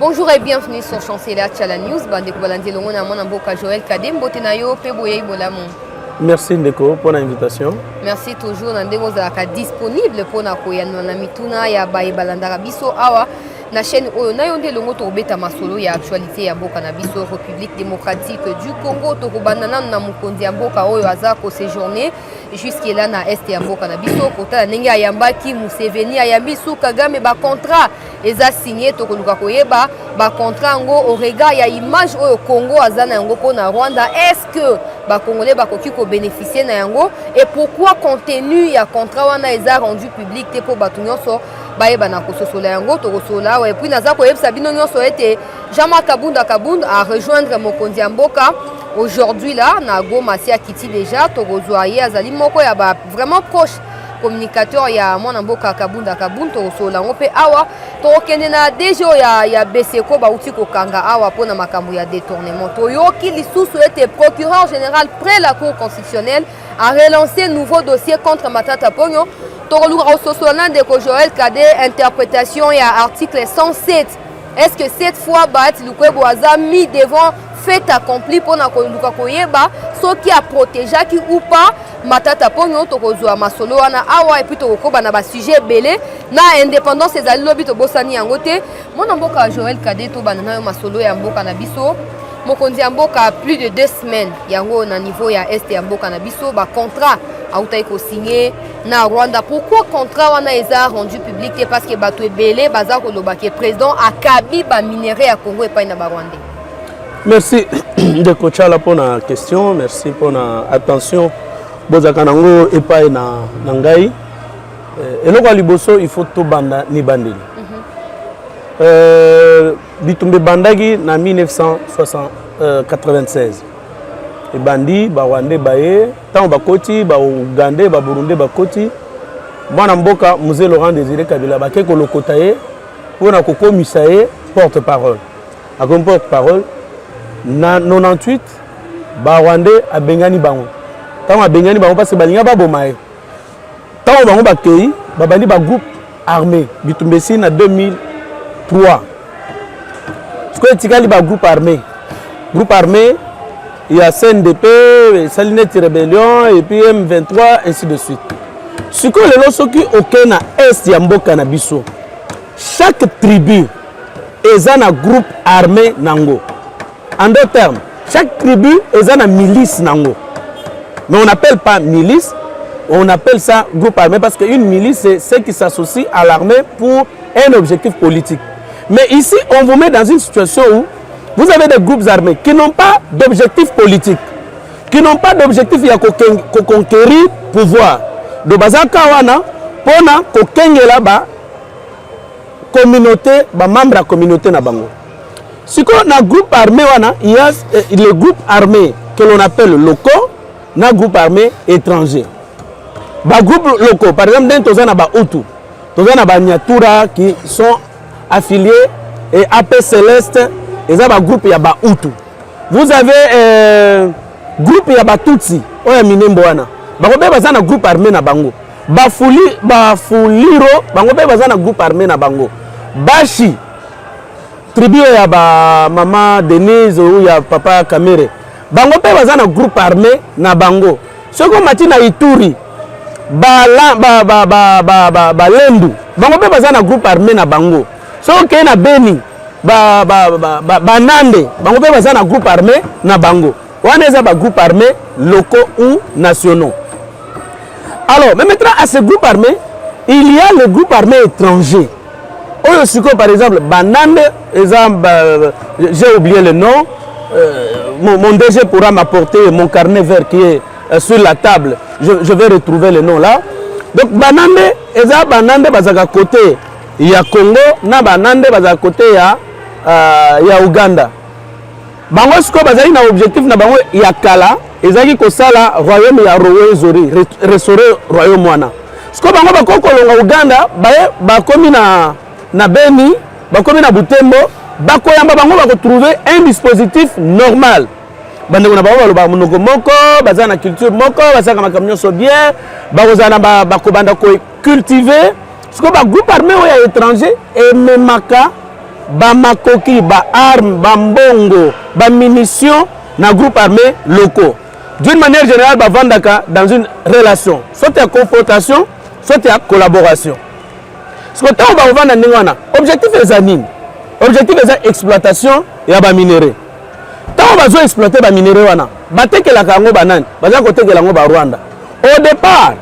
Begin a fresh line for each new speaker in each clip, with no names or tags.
Bonjour et bienvenue sur Chancela Tchala News. Bande Kubalandi Longo na mona mboka Joël Kadem Botenayo pe boye bolamon.
Merci Ndeko pour l'invitation.
Merci toujours Nandego zaka disponible pour na koyana na mituna ya baye balandara biso awa na chaîne oyo na yonde longo to beta masolo ya actualité ya mboka na biso République démocratique du Congo to kobanana na mukonzi ya mboka oyo aza ko séjourner jusqu'à là na est ya mboka na biso kota ndenge ayambaki Museveni ayambi su Kagame ba contrat eza signé to koluka koyeba ba contrat ngo au regard ya image oyo Congo azana yango ko na Rwanda. Est-ce que ba congolais ba koki ko bénéficier na yango et pourquoi contenu ya contrat wana eza rendu public te po batu nyonso baeba na kososola yango to kosola et puis naza ko yebisa bino nyonso ete Jean-Marc Kabunda a rejoindre mokonzi ya mboka aujourd'hui là na Goma si akiti déjà to kozwaye azali moko ya ba vraiment proche communicateur ya mwana mboka Kabunda to kosola ngo pe awa to kende na dejo ya Beseko ba uti ko kanga awa pona makambo ya détournement to yoki lisusu ete procureur général près la cour constitutionnelle a relancé nouveau dossier contre Matata Ponyo. Toroluka Ososola de Joël Kadé, interprétation et article 107. Est-ce que cette fois, Bat Lukwebo a mis devant fait accompli pour Nakoluka Koyeba, ce qui a protégé qui ou pas, Matata Ponyo, Tokozua Masolo, Ana Awa, et puis Tokoba na sujet belé, na indépendance des allobi to Bossani Angote, mon amboka Joël Kadé, to Banana Masolo et Amboka Nabiso. Mokonzi Amboka a plus de 2 semaines, yango na niveau ya Est et Amboka Nabiso, ba contrat a utaiko signé na Rwanda. Pourquoi contrat wana eza rendu public? Parce que bato ebele baza koloba ke président akabi ba minerai ya Congo et pas na Rwanda.
Merci de Kochala pour la question, merci pour la attention. Bozaka nango et pas na ngai. Et loko liboso il faut to banda ni bandeli. Bitumbe bandagi na 1996. Et bandi ba Rwandais baye tant ba koti ba Ougandais ba Burundais ba koti mwana mboka Mzee Laurent Désiré Kabila ba ke kolokota ye pona kokomisa ye porte-parole a comme porte-parole na 98 ba Rwandais a bengani bango tant a bengani bango parce que balinga ba bomaye tant bango ba kei ba bandi ba groupe armé bitumbe si na 2003 ce que tikali ba groupe armé il y a CNDP, Salinette Rébellion et puis M23, ainsi de suite. Ce que les gens qui au na est Yamboka na biso. Chaque tribu est un groupe armé nango. En d'autres termes, chaque tribu est un milice nango. Mais on n'appelle pas milice, on appelle ça groupe armé parce qu'une milice c'est ce qui s'associe à l'armée pour un objectif politique. Mais ici, on vous met dans une situation où vous avez des groupes armés qui n'ont pas d'objectif politique, qui n'ont pas d'objectif à conquérir pouvoir. De Bazaka wana, pona kokengela ba communauté, ba membre de la communauté na bango. Si on a groupe armé wana, il y a les groupes armés que l'on appelle locaux, na groupe armé étranger. Ba groupe locaux, par exemple, dans tozana ba Hutu, tozana ba Nyatura qui sont affiliés et AP Céleste. Et ça, groupe Yaba Hutu. Vous avez groupe Yaba Tutsi. Oya Minemboana. Bangobe bazana groupe armé na bango. Bafuliro. Bangobe bazana groupe armé na bango. Bashi. Tribu Yaba Maman Denise ou ya Papa Kamere. Bangobe bazana groupe armé na bango. Ce qu'on m'a dit na Ituri. Lendu. Bangobe bazana groupe armé na bango. Ce qu'on a na Beni. Banande, bango pe baza na groupe armé na bango. Wana eza ba groupe armé locaux ou nationaux. Alors, mais maintenant à ce groupe armé, il y a le groupe armé étranger. Oyo siko par exemple, Banande, j'ai oublié le nom. Mon DG pourra m'apporter mon carnet vert qui est sur la table. Je vais retrouver le nom là. Donc Banande, eza Banande bazaka côté ya Congo, na Banande bazaka côté ya Uganda. Bango siko bazali na objectif na bango ya kala ezaki kosala royaume ya Rwenzori restaurer royaume wana. Siko bango bakokolonga Uganda bakomi na Beni, bakomi na Butembo, bakoyamba bango bakotrouver un dispositif normal. Bandeko na bango baloba monoko moko, bazana na culture moko, basaka makamyo so bien, bakozana bakobanda ko cultiver. Siko ba groupe armé oya étranger et memaka bamakoki, armes, bambongo, munitions na groupe armé locaux. D'une manière générale, bavandaka dans une relation, soit à confrontation, soit à collaboration. Ce que on va vendre n'ingana, objectif est anime. Objectif est exploitation et ba minerai. Tant on va exploiter ba minerai wana, bateke la kango banane, baza côté que la ngo ba Rwanda. Au départ,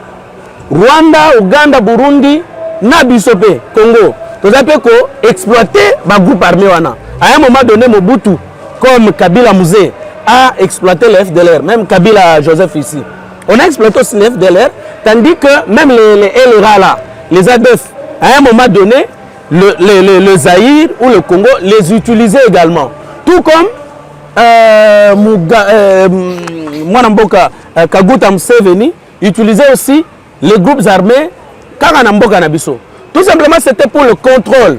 Rwanda, Ouganda, Burundi, na bisope, Congo, tous appelés ko exploiter ba groupe armé wana. À un moment donné, Mobutu, comme Kabila Mouzé, a exploité le FDLR, même Kabila Joseph ici. On a exploité aussi le FDLR, tandis que même les LRA là, les ADF, à un moment donné, le Zaïre ou le Congo les utilisait également. Tout comme Mwanamboka Kaguta Museveni utilisait aussi les groupes armés Karanamboka Nabiso. Tout simplement, c'était pour le contrôle.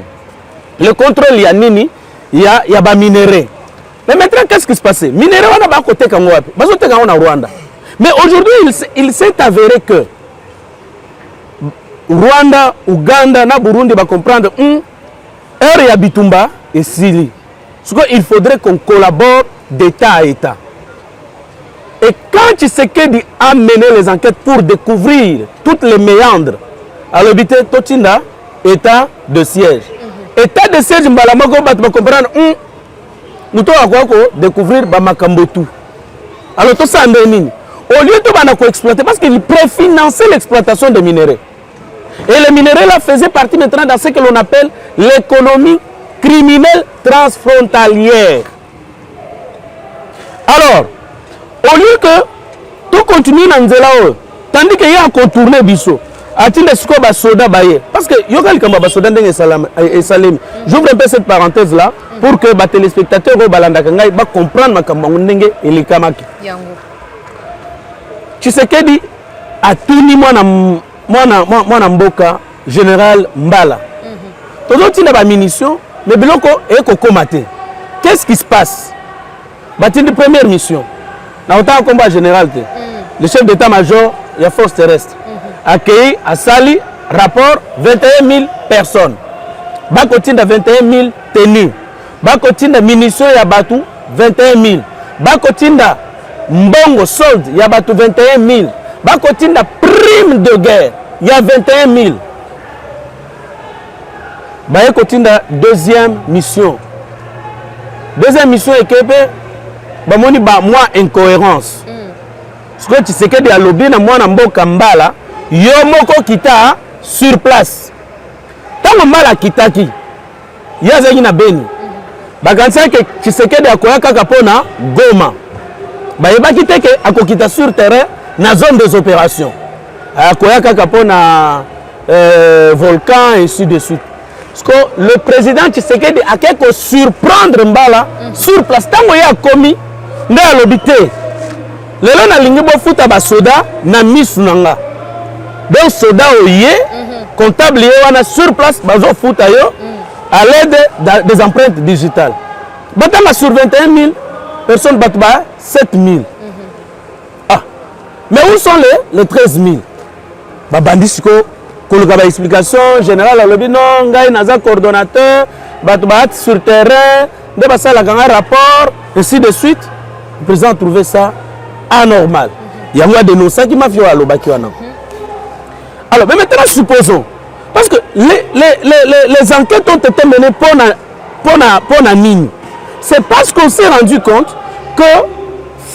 Le contrôle, il y a Nini, il y a ba minéraux. Mais maintenant, qu'est-ce qui se passe? Minéraux, on a pas côté Kangoapi, parce que on a Rwanda. Mais aujourd'hui, il s'est avéré que Rwanda, Ouganda, na Burundi va comprendre heure ya Bitumba et Sili. Il faudrait qu'on collabore d'État à État. Et quand Tshisekedi a mené les enquêtes pour découvrir toutes les méandres, à l'habité Totinda, État de siège. État de siège, Mbalamako va comprendre nous devons découvrir Bamakambotu. Alors tout ça en Bénin. Au lieu de exploiter, parce qu'il préfinançait l'exploitation des minéraux. Et les minéraux là faisaient partie maintenant dans ce que l'on appelle l'économie criminelle transfrontalière. Alors, au lieu que tout continue dans Nzelao, tandis qu'il y a un contourné biso, a-t-il des soda baye? Parce que yoga le soda et salem. J'ouvre un peu cette parenthèse là pour que les téléspectateurs comprennent ma kambangundenge et les kamaki. Tshisekedi a tuni mwana mboka général Mbala. Toujours il a des munitions, mais biloko est kokomate. Qu'est-ce qui se passe? Bâti de première mission. Dans le combat général, le chef d'état-major de la force terrestre accueilli à Sali rapport 21 000 personnes. Bakotine de 21 000 tenues. Bakotine de munitions ya batu 21 000. Bakotine de mbongo solde ya batu 21 000. Bakotine de prime de guerre ya 21 000. Bakotine de deuxième mission. Deuxième mission est que bamoni ba moi incohérence. Ce que tu sais que de lobby na moi na mboka Mbala yo moko kita sur place. Tant Mbala kitaki ya zaki na Beni. Bakansa que tu sais que de akoya kaka pona Goma. Ba yeba kiteke akokita sur terrain na zone des opérations. Akoya kaka pona volcan et ainsi de suite. Parce que le président Tshisekedi a quelque surprendre Mbala sur place. Tant qu'il a commis, il a l'obité. Le long a l'ingébo futa ba soda na misunanga. Donc soda oye, comptable wana sur place bazo futa yo à l'aide des empreintes digitales. Batama sur 21 000 personnes batba 7 000. Ah, mais où sont les 13 000? Babandisiko. Pour l'explication générale, le non, ngai naza coordonnateur, batbat sur terrain, de passer la rapport, ainsi de suite. Le président a trouvé ça anormal. Il y a moi dénoncé qui m'a fait à l'Obakiwana. Alors, mais maintenant, supposons, parce que les enquêtes ont été menées pour la mine. C'est parce qu'on s'est rendu compte que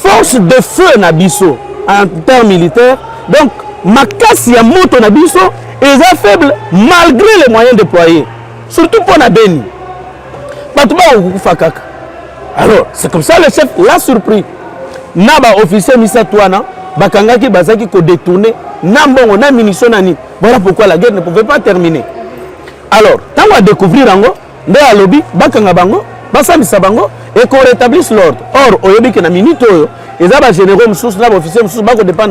force de feu Nabiso en termes militaires, donc Makasi ya moto Nabiso, ils sont faibles malgré les moyens déployés. Surtout pour la Beni. Alors, c'est comme ça le chef l'a surpris. Naba officier Misatouana, Bakangaki Bazaki ko détourné, Nambongo, na munition nani. Voilà pourquoi la guerre ne pouvait pas terminer. Alors, quand on va découvrir Ango, de la lobby, Bakanga Bango, Basami Sabango, et qu'on rétablisse l'ordre. Or, au Yobi na minute, ils ont généraux, officiers, Bako dépend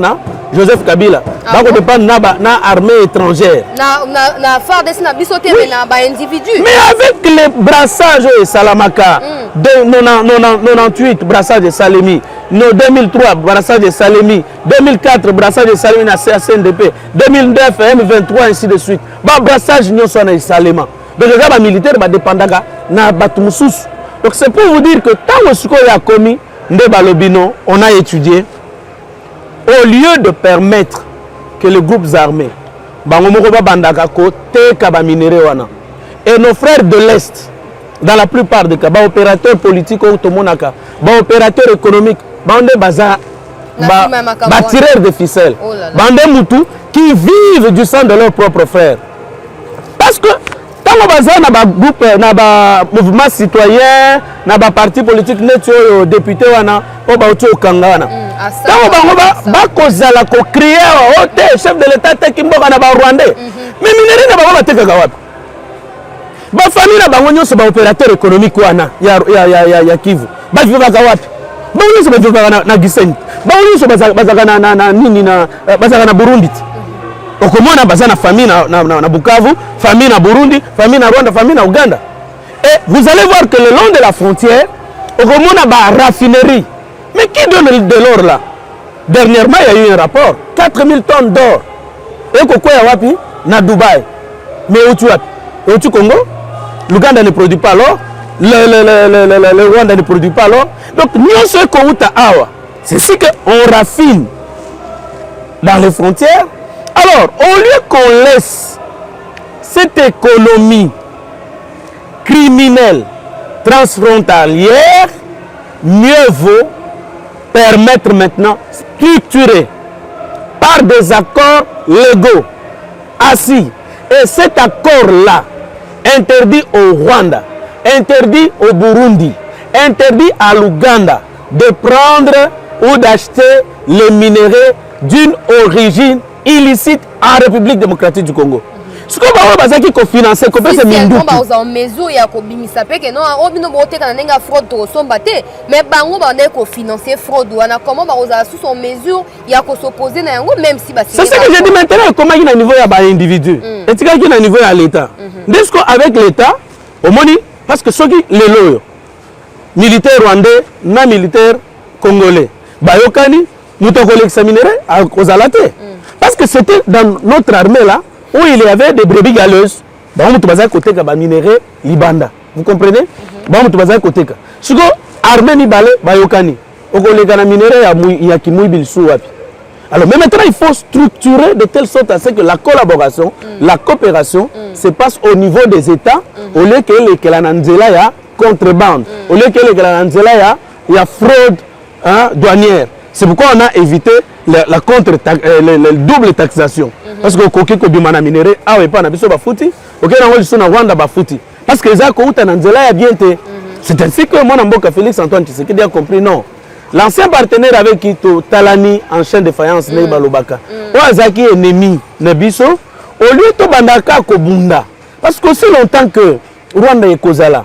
Joseph Kabila. Bako dépend na armée étrangère.
Na FARDC na bisoté na individu.
Mais avec les brassages Salamaka, de 98 brassages de Salemi, 2003 brassage de Salemi, 2004 brassage de Salemi na CNDP, 2009 M23 ainsi de suite. Ba brassage nyo sona Salema. Donc les militaires dépendent na Batumusus. Donc c'est pour vous dire que tant que a commis de Balobino, on a étudié, au lieu de permettre que les groupes armés et nos frères de l'Est, dans la plupart des cas, opérateurs politiques, opérateurs économiques, tireurs de ficelles, qui vivent du sang de leurs propres frères. Parce que tant que les groupes, les mouvements citoyens, les partis politiques, les députés, les Kangana. Tant que crier au chef de l'État qui est rwandais. Mais les minéraux ba famille na bango nyonso ba opérateur économique wana ya Kivu ba vivaka wapi ba nyonso ba vivaka na Gisenyi ba nyonso bazaka na nini na bazaka na Burundi okomona bazana famille na Bukavu, famille na Burundi, famille na Rwanda, famille na Uganda. Et vous allez voir que le long de la frontière okomona ba raffinerie. Mais qui donne de l'or là? Dernièrement il y a eu un rapport 4000 tonnes d'or. Et kokwa ya wapi na Dubaï. Mais où tu wapi? Où tu Congo? L'Ouganda ne produit pas l'or, le Rwanda ne produit pas l'or. Donc, c'est ce qu'on raffine dans les frontières. Alors, au lieu qu'on laisse cette économie criminelle transfrontalière, mieux vaut permettre maintenant, structurer par des accords légaux, assis. Et cet accord-là, interdit au Rwanda, interdit au Burundi, interdit à l'Ouganda de prendre ou d'acheter les minéraux d'une origine illicite en République démocratique du Congo. Ce qu'on va faire, c'est qu'on finance, qu'on peut se minduki.
Si on mesure, il y a un peu que non, on ne peut pas fraude au sombaté, mais on va financer fraude. Comment on va sous son mesure, il y a qu'on s'opposer même si
c'est ce que j'ai dit maintenant. Comment il y a un niveau à l'individu, et il y a un niveau à l'État. Dès qu'avec l'État, au moni, parce que ceux qui les loyaux, militaires rwandais, non militaires congolais, bayokani, nous devons l'examiner aux alatés. Parce que c'était dans notre armée là. Où il y avait des brebis galeuses, on va côté de minéraux libanda. Vous comprenez? On va côté. Si vous armée ni balé, bayokani. On va les minéraux il y a qui mouille bilsou. Alors mais maintenant il faut structurer de telle sorte à ce que la collaboration, la coopération se passe au niveau des États, au lieu que la nanzela ya contrebande, au lieu que la nanzela ya fraude douanière. C'est pourquoi on a évité la double taxation. Parce que koki ko bimana minéré awe pa na biso ba futi oké na ngoli sona Rwanda ba futi parce que ça ko uta na nzela ya bien te. C'est ainsi que mon mboka Félix Antoine Tshisekedi a compris non. L'ancien partenaire avec qui to Talani en chaîne de faïence ne balobaka. Oazaki ennemi na biso au lieu to bandaka ko bunda parce que aussi longtemps que Rwanda e kozala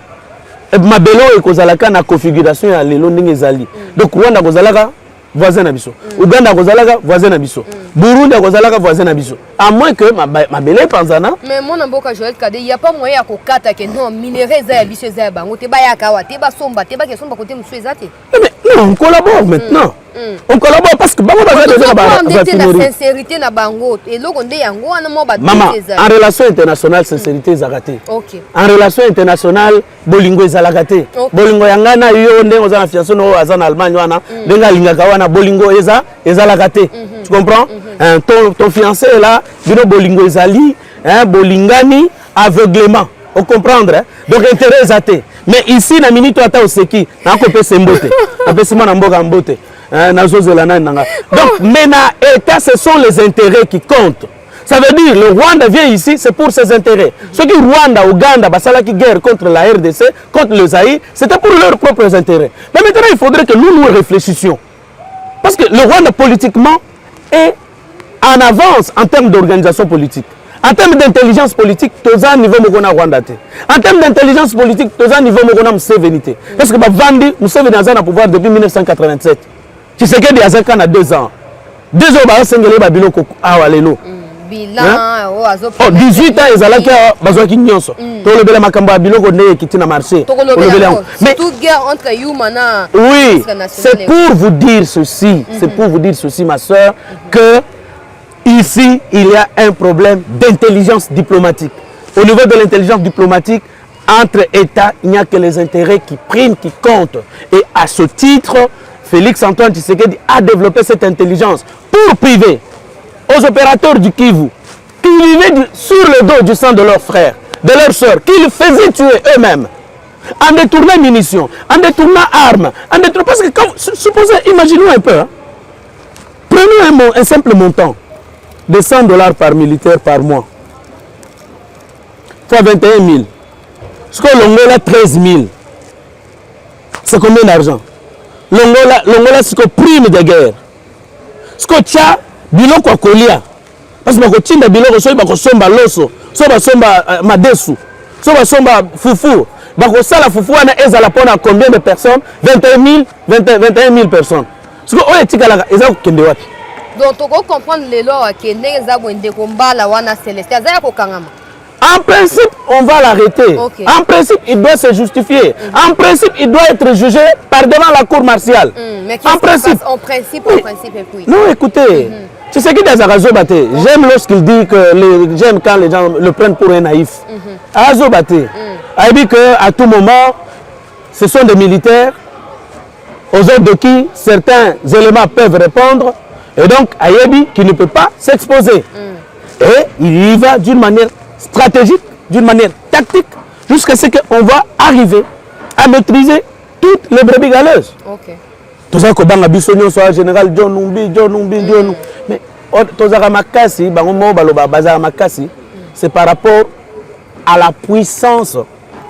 mabelo e kozalaka na configuration ya lelo ndenge ezali. Donc Rwanda kozalaka voisin na biso, Uganda kozalaka voisin na biso, Burundi kozalaka voisin na biso. À moins que ma belle panzana. Mais
mon amboka Joël Kade, il y a pas moyen ko kata que non minéraux za biso za bango te ba yakawa te ba somba te ba ke somba côté musu ezate. Mais
non, on collabore maintenant. On collabore parce que bango ba déjà
la sincérité na bango et loko nde yango wana mo ba
maman, en relation internationale sincérité ezakate. OK. En relation internationale bolingo ezalakate. Bolingo yangana yo nde ozana fiancé no azana Allemagne wana ndenga lingaka wana bolingo ezalakate. Tu comprends? Ton fiancé est là, bino bolingo ezali, bolingani aveuglement. On comprendre hein? Donc intérêt ezate. Mais ici na minute ata oseki, na ko pese mbote. Apesima na mboka mbote. Donc, maintenant, État, ce sont les intérêts qui comptent. Ça veut dire, le Rwanda vient ici, c'est pour ses intérêts. Ceux qui Rwanda, Ouganda, Basalaki guerre contre la RDC, contre le Zaïre, c'était pour leurs propres intérêts. Mais maintenant, il faudrait que nous réfléchissions. Parce que le Rwanda, politiquement, est en avance en termes d'organisation politique. En termes d'intelligence politique, tous à niveau Mokona Rwanda. En termes d'intelligence politique, tous à niveau Mokona Mousseveni. Parce que Vandi, Mousseveni a un pouvoir depuis 1987. Tu sais qu'il y a 2 ans. 2 ans, il y a un biloko à Walelo.
Bilan,
18 ans, ils allaient à Kinyonso. Tout le bel Makamba biloko ne qui tient à marché.
Mais toute guerre entre Youmana.
Oui, c'est pour vous dire ceci. C'est pour vous dire ceci, ma soeur, que ici, il y a un problème d'intelligence diplomatique. au niveau de l'intelligence diplomatique, entre États, il n'y a que les intérêts qui priment, qui comptent. Et à ce titre, Félix-Antoine Tshisekedi a développé cette intelligence pour priver aux opérateurs du Kivu, qui vivaient sur le dos du sang de leurs frères, de leurs sœurs, qu'ils faisaient tuer eux-mêmes, en détournant munitions, en détournant armes, en détournant... Parce que, supposez, imaginons un peu, hein, prenons un simple montant de 100 $ par militaire par mois, fois 21 000. Ce que l'Angola 13 000, c'est combien d'argent? L'Angola, c'est que prime de guerre. Ce que tu as, biloko kolia. Parce que tu as biloko, so ba somba loso, so ba somba madesu, so ba somba fufu. Ba ko sala fufu na ezala pona combien de personnes? 21 000 personnes. Ce que oye tikala ezako kende wapi?
Donc tu comprendre les lois que ezako ende kombala wana Célestin azaya ko kangama.
En principe, on va l'arrêter. Okay. En principe, il doit se justifier. En principe, il doit être jugé par devant la cour martiale.
Mais en principe, en principe, et puis.
Non, écoutez, tu sais qui des Azobate. J'aime lorsqu'il dit que j'aime quand les gens le prennent pour un naïf. Azobate. Il dit qu'à tout moment, ce sont des militaires aux ordres de qui certains éléments peuvent répondre. Et donc, Ayebi qui ne peut pas s'exposer. Et il y va d'une manière stratégique, d'une manière tactique, jusqu'à ce qu'on va arriver à maîtriser toutes les brebis galeuses.
Ok.
Tout ça, que dans la soit général John Numbi. Mais c'est par rapport à la puissance,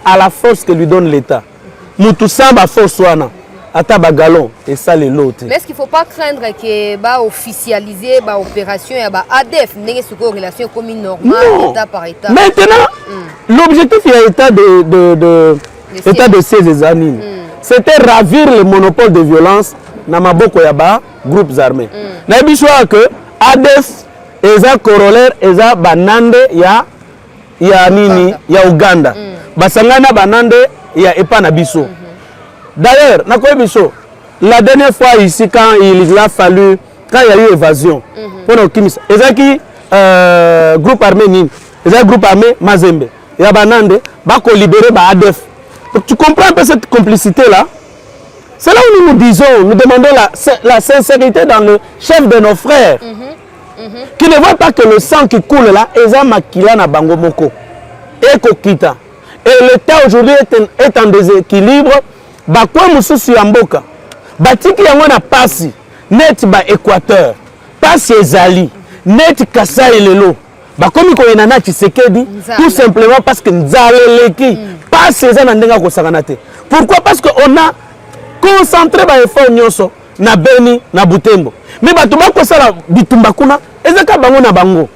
à la force que lui donne l'État. Nous tous ça, force wana. Galon et ça les lots.
Mais est-ce qu'il ne faut pas craindre que bah officialiser l'opération et ADF n'ait pas une relation commune normale, État par État?
Maintenant, l'objectif il y a État de ces années. C'était ravir le monopole de violence dans maboko yaba groupes armés. Na bishoa que ADF eza corollaire eza banande ya nini ya Uganda. Basangana banande ya epana biso. D'ailleurs, la dernière fois ici, quand il a fallu, quand il y a eu évasion, pour nos Kimis, groupe armé Nîmes, groupe armé Mazembe, il y a Banande, Bako libéré ADF. Donc tu comprends un peu cette complicité-là? C'est là où nous disons, nous demandons la sincérité dans le chef de nos frères, qui ne voient pas que le sang qui coule là, Eza Makila na Bango Moko, et Kokita. Et l'État aujourd'hui est en déséquilibre. Bakwa mususu ya mboka batiki yango na pasi net ba Équateur pasi ezali net Kasai lelo bakomi ko yenana Tshisekedi tout simplement parce que nzaleleki pasi ezana ndenga ko sakanate. Pourquoi? Parce que on a concentré ba effort nyonso na Beni na Butembo mais batu bako sala bitumba kuna ezaka bango na bango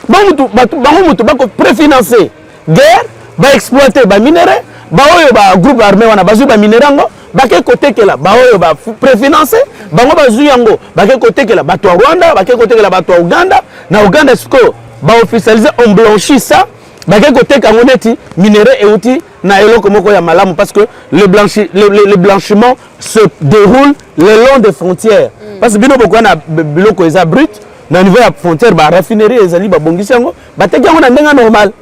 bango mutu bako préfinancer guerre ba exploiter ba minerais ba oyo ba groupe armé wana bazu ba minerango bake kotekela ba oyo ba préfinancer bango bazu yango bake kotekela bato Rwanda bake kotekela bato Uganda na Uganda siko ba officialiser on blanchit ça bake koteka ngoneti minerais et outils na eloko moko ya malamu parce que le blanchiment se déroule le long des frontières parce que bino boko na biloko eza brut na niveau ya frontière ba raffinerie ezali ba bongisi yango bateki yango na ndenga normal.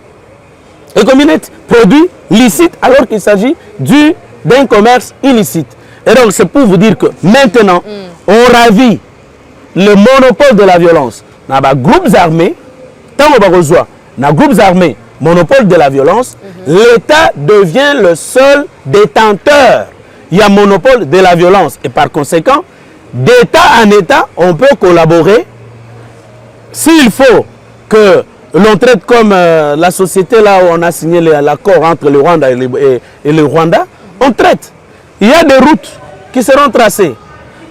Et comme il est produit licite alors qu'il s'agit d'un commerce illicite. Et donc c'est pour vous dire que maintenant, on ravit le monopole de la violence. Dans les groupes armés, tant qu'on va rejoindre, dans les groupes armés, monopole de la violence, l'État devient le seul détenteur. Il y a monopole de la violence. Et par conséquent, d'État en État, on peut collaborer. S'il faut que l'on traite comme la société là où on a signé l'accord entre le Rwanda et le Rwanda, on traite. Il y a des routes qui seront tracées.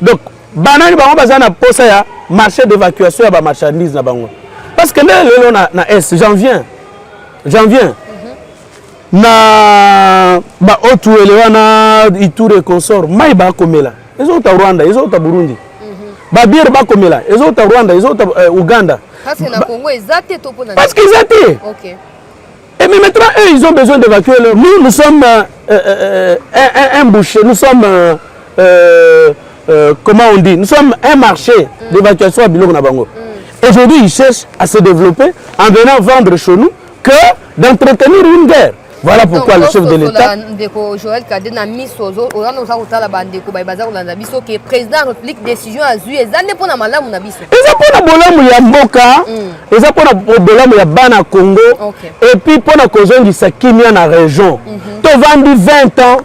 Donc, banani bango bazana posa ya marché d'évacuation ya marchandises na bango. Parce que là na est, j'en viens. Na ba otu elewana Ituri consort, mai ba komela. Ezo ta Rwanda, ezo ta Burundi. Ba bière ba komela, ezo ta Rwanda, ezo ta Uganda.
Parce que le Congo est zaté.
Parce qu'ils étaient.
Ok.
Et mais maintenant, eux, ils ont besoin d'évacuer. Nous sommes un boucher. Nous sommes, comment on dit? Nous sommes un marché d'évacuation à Biloko Nabango. Aujourd'hui, ils cherchent à se développer en venant vendre chez nous que d'entretenir une guerre. Voilà pourquoi le chef de l'État...
Joël Kadé n'a mis Sozo, on a la bande de Koubaïbaza, on a biso qui est président de la République décision à Zui, et ça n'est pas la malam, on a biso.
Et ça pour la bolam ya Mboka, et ça pour la bolam ya Bana Congo, et puis pour la cause du Sakimia dans la région. Tu vendu 20 ans,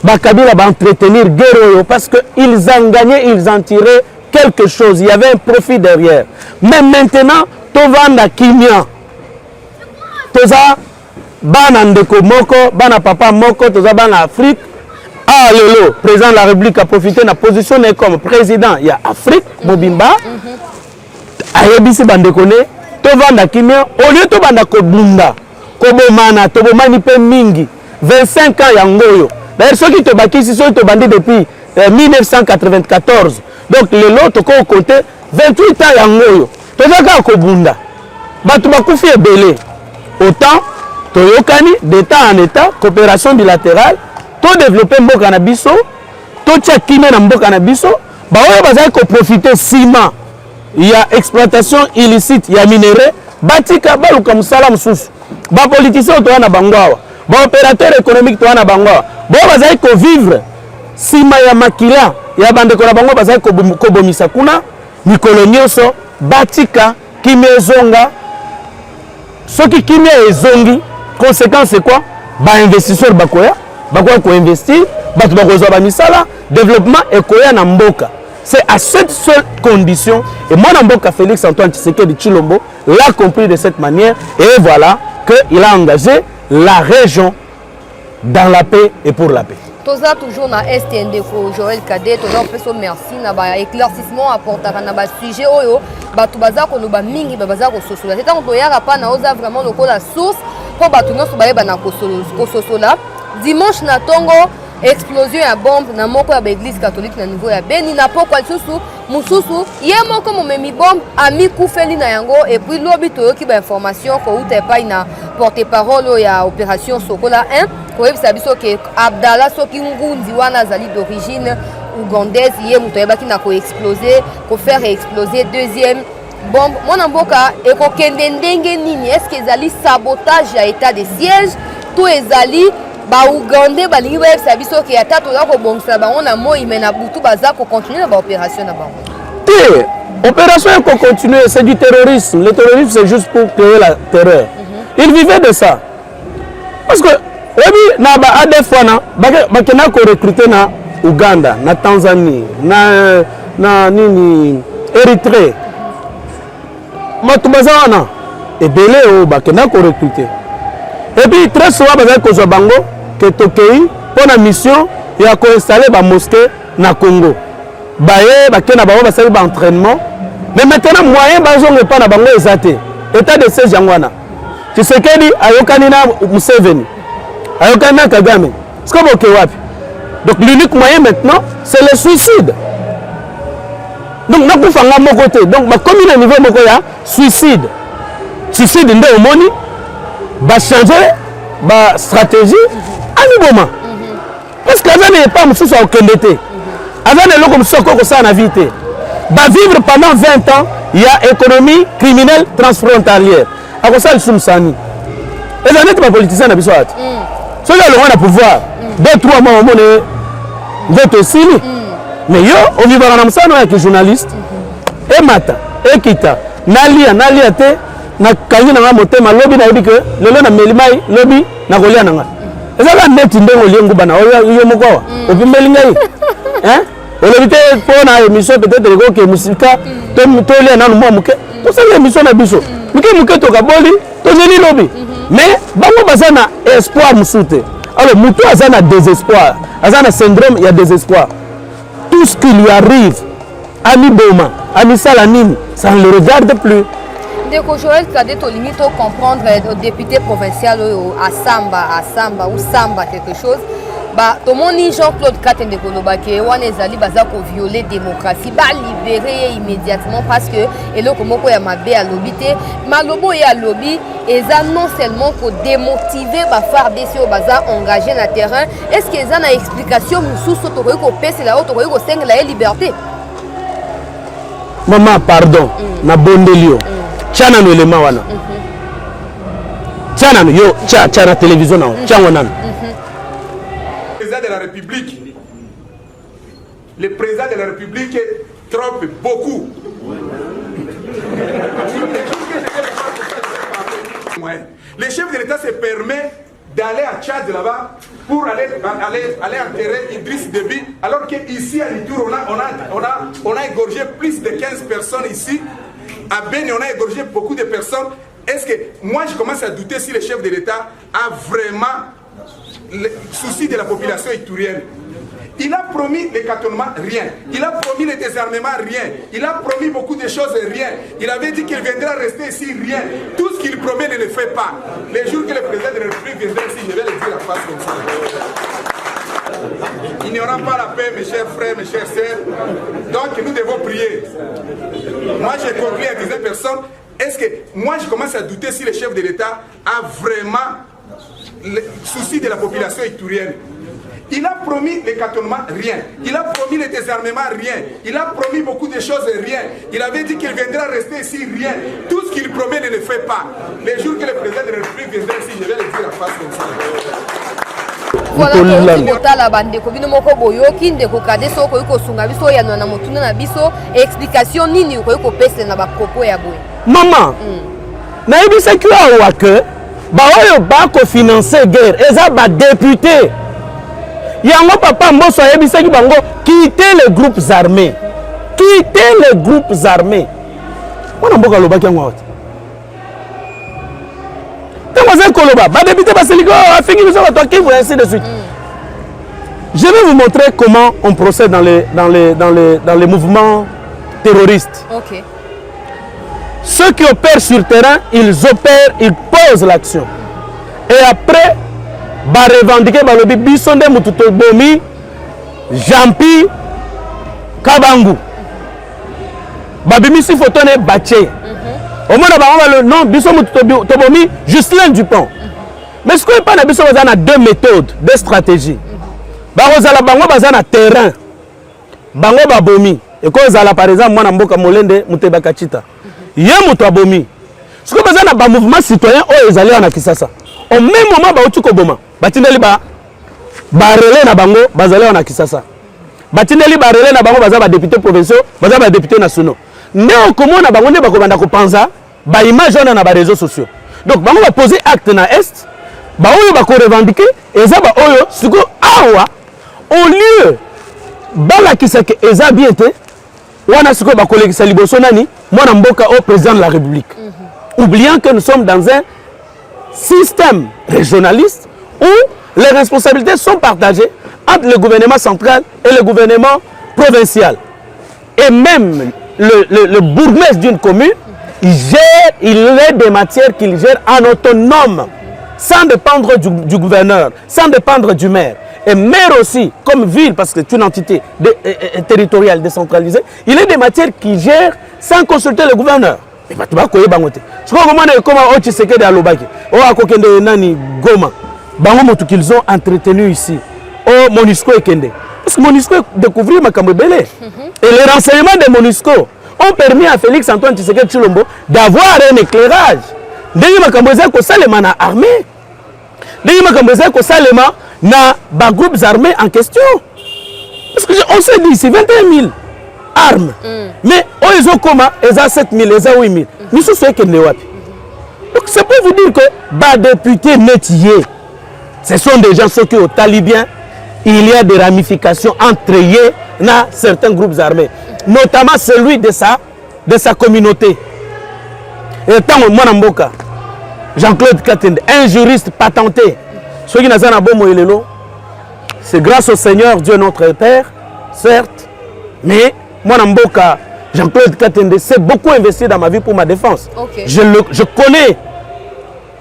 Bakabila va entretenir guerre parce qu'ils ont gagné, ils ont tiré quelque chose. Il y avait un profit derrière. Mais maintenant, tu vends la Kimia. Tu as bana ndeko moko, bana papa moko, tu as bana Afrique. Ah, lelo, président de la République a profité de la position comme président. Il y a Afrique, Mobimba. Ayebisi bandekone, tu vends la Kimia. Au lieu de vendre ko bunda, ko bomana, to bomani pe mingi. 25 ans yangoyo. D'ailleurs, ceux qui te bâtissent, ils sont bandés depuis 1994. Donc, les lots, tu as compté 28 ans yangoyo. Tu as ko bunda. Tu as koufi belé. Autant, Toyokani, d'État en État, coopération bilatérale, tu développer Mboka na biso, tu tchakime na Mboka na biso, bah ouais, bah ça profiter ciment. Il y a exploitation illicite, il y a minerai, batika baluka musala mususu. Ba politicien to na bangwawa, ba opérateur économique to na bangwawa. Bah bah ça ko vivre ciment ya makila, ya bande ko na bangwa bah ça ko bomisa kuna, mikolo nyonso, batika kimezonga. Ce qui kimia ezongi, conséquence c'est quoi? Ba investisseur bakoya ko investir, batu bakozo ba misala, développement ekoya na mboka. C'est à cette seule condition et moi Mboka Félix Antoine Tshisekedi Tshilombo l'a compris de cette manière et voilà qu'il a engagé la région dans la paix et pour la paix.
Toza toujours na STND pour Joël Kadé, toza peso merci na ba éclaircissement apportera na ba sujet oyo batu baza ko loba mingi baza ko sosola. C'est tant que yara pa na oza vraiment lokola source pour batu nyonso ba yeba na ko sosola. Dimanche na tongo explosion ya bombe na moko ya église catholique na niveau ya Beni na poko lisusu mususu ye moko momemi bombe ami kufeli na yango et puis lobi toyoki ba information ko uta epai na porte-parole ya opération Sokola 1 ko yebisa biso ke Abdallah soki ngunzi wana azali d'origine ougandaise ye muto yebaki na ko exploser ko faire exploser deuxième bombe mona mboka ekokende ndenge nini est-ce que ezali sabotage ya état de siège to ezali ba Ougandais balingi ba yebisa biso ke ata toza kobongisa bango na moi mais na butu baza ko continuer ba opération na bango.
Té, opération ko continuer, c'est du terrorisme. Le terrorisme c'est juste pour créer la terreur. Ils vivaient de ça. Parce que obi na ba ADF wana bakena ko recruter na Ouganda, na Tanzanie, na nini Érythrée. Matubaza wana ebele o bakena ko recruter. Et puis très souvent baza ko zo bango que tokei pour la mission il y a installer ba mosquée na Congo. Baye bakena bango basali ba entraînement. Mais maintenant moyen bazonge pa na bango ezate. État de siège yangwana. Tshisekedi ayokani na Museveni. Ayokani na Kagame. C'est comme ok wapi. Donc l'unique moyen maintenant c'est le suicide. Donc na kufanga moko te. Donc ba comme na niveau moko ya suicide. Suicide nde omoni ba changer ba stratégie ani boma. Parce que ça n'est pas mususu okende te. Avant de l'eau mususu ko ça na vie te. Ba vivre pendant 20 ans, il y a économie criminelle transfrontalière. À ça le sumsani. Les années pas politiciens na biso at. Ceux là le pouvoir. 2-3 mois au monde vote aussi. Mais yo on vit dans ça non avec journaliste. Et mata, et kita. Nalia te na kangi na motema lobby na yebike lelo na melimai lobby na kolia nanga. Ezaka net ndenge oliengu bana yo moko wa. Opimeli ngai. Hein? Olobite pour na émission peut-être que musika to lia na mo muke. To sala émission na biso. Muke to kaboli to zeli lobby. Mais bango bazana espoir musute. Alors mutu azana désespoir. Azana syndrome il y a désespoir. Tout ce qui lui arrive ami boma, ami salanini, ça ne le regarde plus.
Ndeko Joël Kadé to limite au comprendre le député provincial à Samba ou Samba quelque chose. Ba to moni Jean-Claude Katende Kolobake wana ezali baza ko violer démocratie ba libérer immédiatement parce que eloko moko ya mabe à lobité malobo ya lobby eza non seulement ko démotiver ba FARDC au baza engagé na terrain est-ce que eza na explication mususu to ko pesa la auto ko senga la liberté.
Maman pardon na bondelio chana no élément wana Tiens, yo, tiens la télévision, non. Tiens, on a.
Le président de la République. Le président de la République trompe beaucoup. Le chef de l'État se permet d'aller à Tchad là-bas pour aller enterrer Idriss Déby, alors qu'ici à Litour, on a égorgé plus de 15 personnes ici. À Beni, on a égorgé beaucoup de personnes. Est-ce que moi je commence à douter si le chef de l'État a vraiment le souci de la population itourienne? Il a promis les cantonnements, rien. Il a promis le désarmement, rien. Il a promis beaucoup de choses, rien. Il avait dit qu'il viendra rester ici, rien. Tout ce qu'il promet ne le fait pas. Les jours que le président de la République viendra ici, je vais le dire en face comme ça. Il n'y aura pas la paix, mes chers frères, mes chères sœurs. Donc nous devons prier. Moi j'ai conclu à 10 personnes. Est-ce que moi je commence à douter si le chef de l'État a vraiment le souci de la population itourienne? Il a promis les cantonnements, rien. Il a promis le désarmement, rien. Il a promis beaucoup de choses, rien. Il avait dit qu'il viendra rester ici, rien. Tout ce qu'il promet ne le fait pas. Les jours que le président de la République viendra ici, je vais le dire en face comme ça.
Voilà, la bande kobino moko boyoki ndeko kade so ko sunga biso ya na motuna na biso explication nini ko pese na ba propos ya boy.
Maman. Na yebisa ki awa ke ba oyo ba ko financer guerre eza ba député. Yango papa Mbosso yebisa ki bango quitter les groupes armés. Quitter les groupes armés. Wana mboka lobaki yango ati. Ainsi de suite. Je vais vous montrer comment on procède dans les mouvements terroristes.
Okay.
Ceux qui opèrent sur le terrain, ils opèrent, ils posent l'action. Et après, bah revendiquer bah le bisonde mututo bomi, Jampi, Kabangu. Bah bimisi photo ne baché. Au moins le nom biso mututo bomi, Justin Dupont. Mais ce qu'on pas na biso bazana deux méthodes, deux stratégies. Ba ozala bango bazana terrain. Bango ba bomi. Et quand ozala par exemple moi na mboka molende muteba kachita. Ye muto abomi. Ce que bazana ba mouvement citoyen o ezali na Kisasa. Au même moment ba otuko boma. Batindeli ba relais na bango bazali na Kisasa. Batindeli ba relais na bango bazaba député provinciaux, bazaba député nationaux. Mais au comment na bango ne ba ko banda ko panza ba image na ba réseaux sociaux. Donc bango va poser acte na est. Ba oyo ba ko revendiquer eza ba oyo siko awa au lieu bala kisake eza bien te wana siko ba kolekisa liboso nani mwana mboka au président de la République. Oubliant que nous sommes dans un système régionaliste où les responsabilités sont partagées entre le gouvernement central et le gouvernement provincial. Et même le bourgmestre d'une commune, il a des matières qu'il gère en autonome, sans dépendre du gouverneur, sans dépendre du maire. Et maire aussi, comme ville, parce que c'est une entité territoriale décentralisée, il a des matières qu'il gère sans consulter le gouverneur. Et bah, tu vas koyer bangote. Je crois comment on tshisekedi de alobaki. Oh akokende nani Goma. Bango motu qu'ils ont entretenu ici. Oh Monusco ekende. Parce que Monusco découvrir makambo belé. Et les renseignements de Monusco ont permis à Félix Antoine Tshisekedi Tshilombo d'avoir un éclairage. Ndenge makambo eza ko salema na armée. Ndenge makambo eza ko salema na ba groupes armés en question. Parce que on s'est dit c'est 21 000 armes. Mais ils ont comment? Ils ont 7 000, ils ont 8 000. Nous sommes ceux qui ne sont pas. Donc c'est pour vous dire que les députés métiers, ce sont des gens ceux qui au talibien, il y a des ramifications entre eux dans certains groupes armés. Notamment celui de sa communauté. Et tant que moi, Jean-Claude Katende, un juriste patenté, ceux qui n'ont pas de bon, c'est grâce au Seigneur Dieu notre Père, certes, mais moi, Jean-Claude Katende s'est beaucoup investi dans ma vie pour ma défense. Okay. Je connais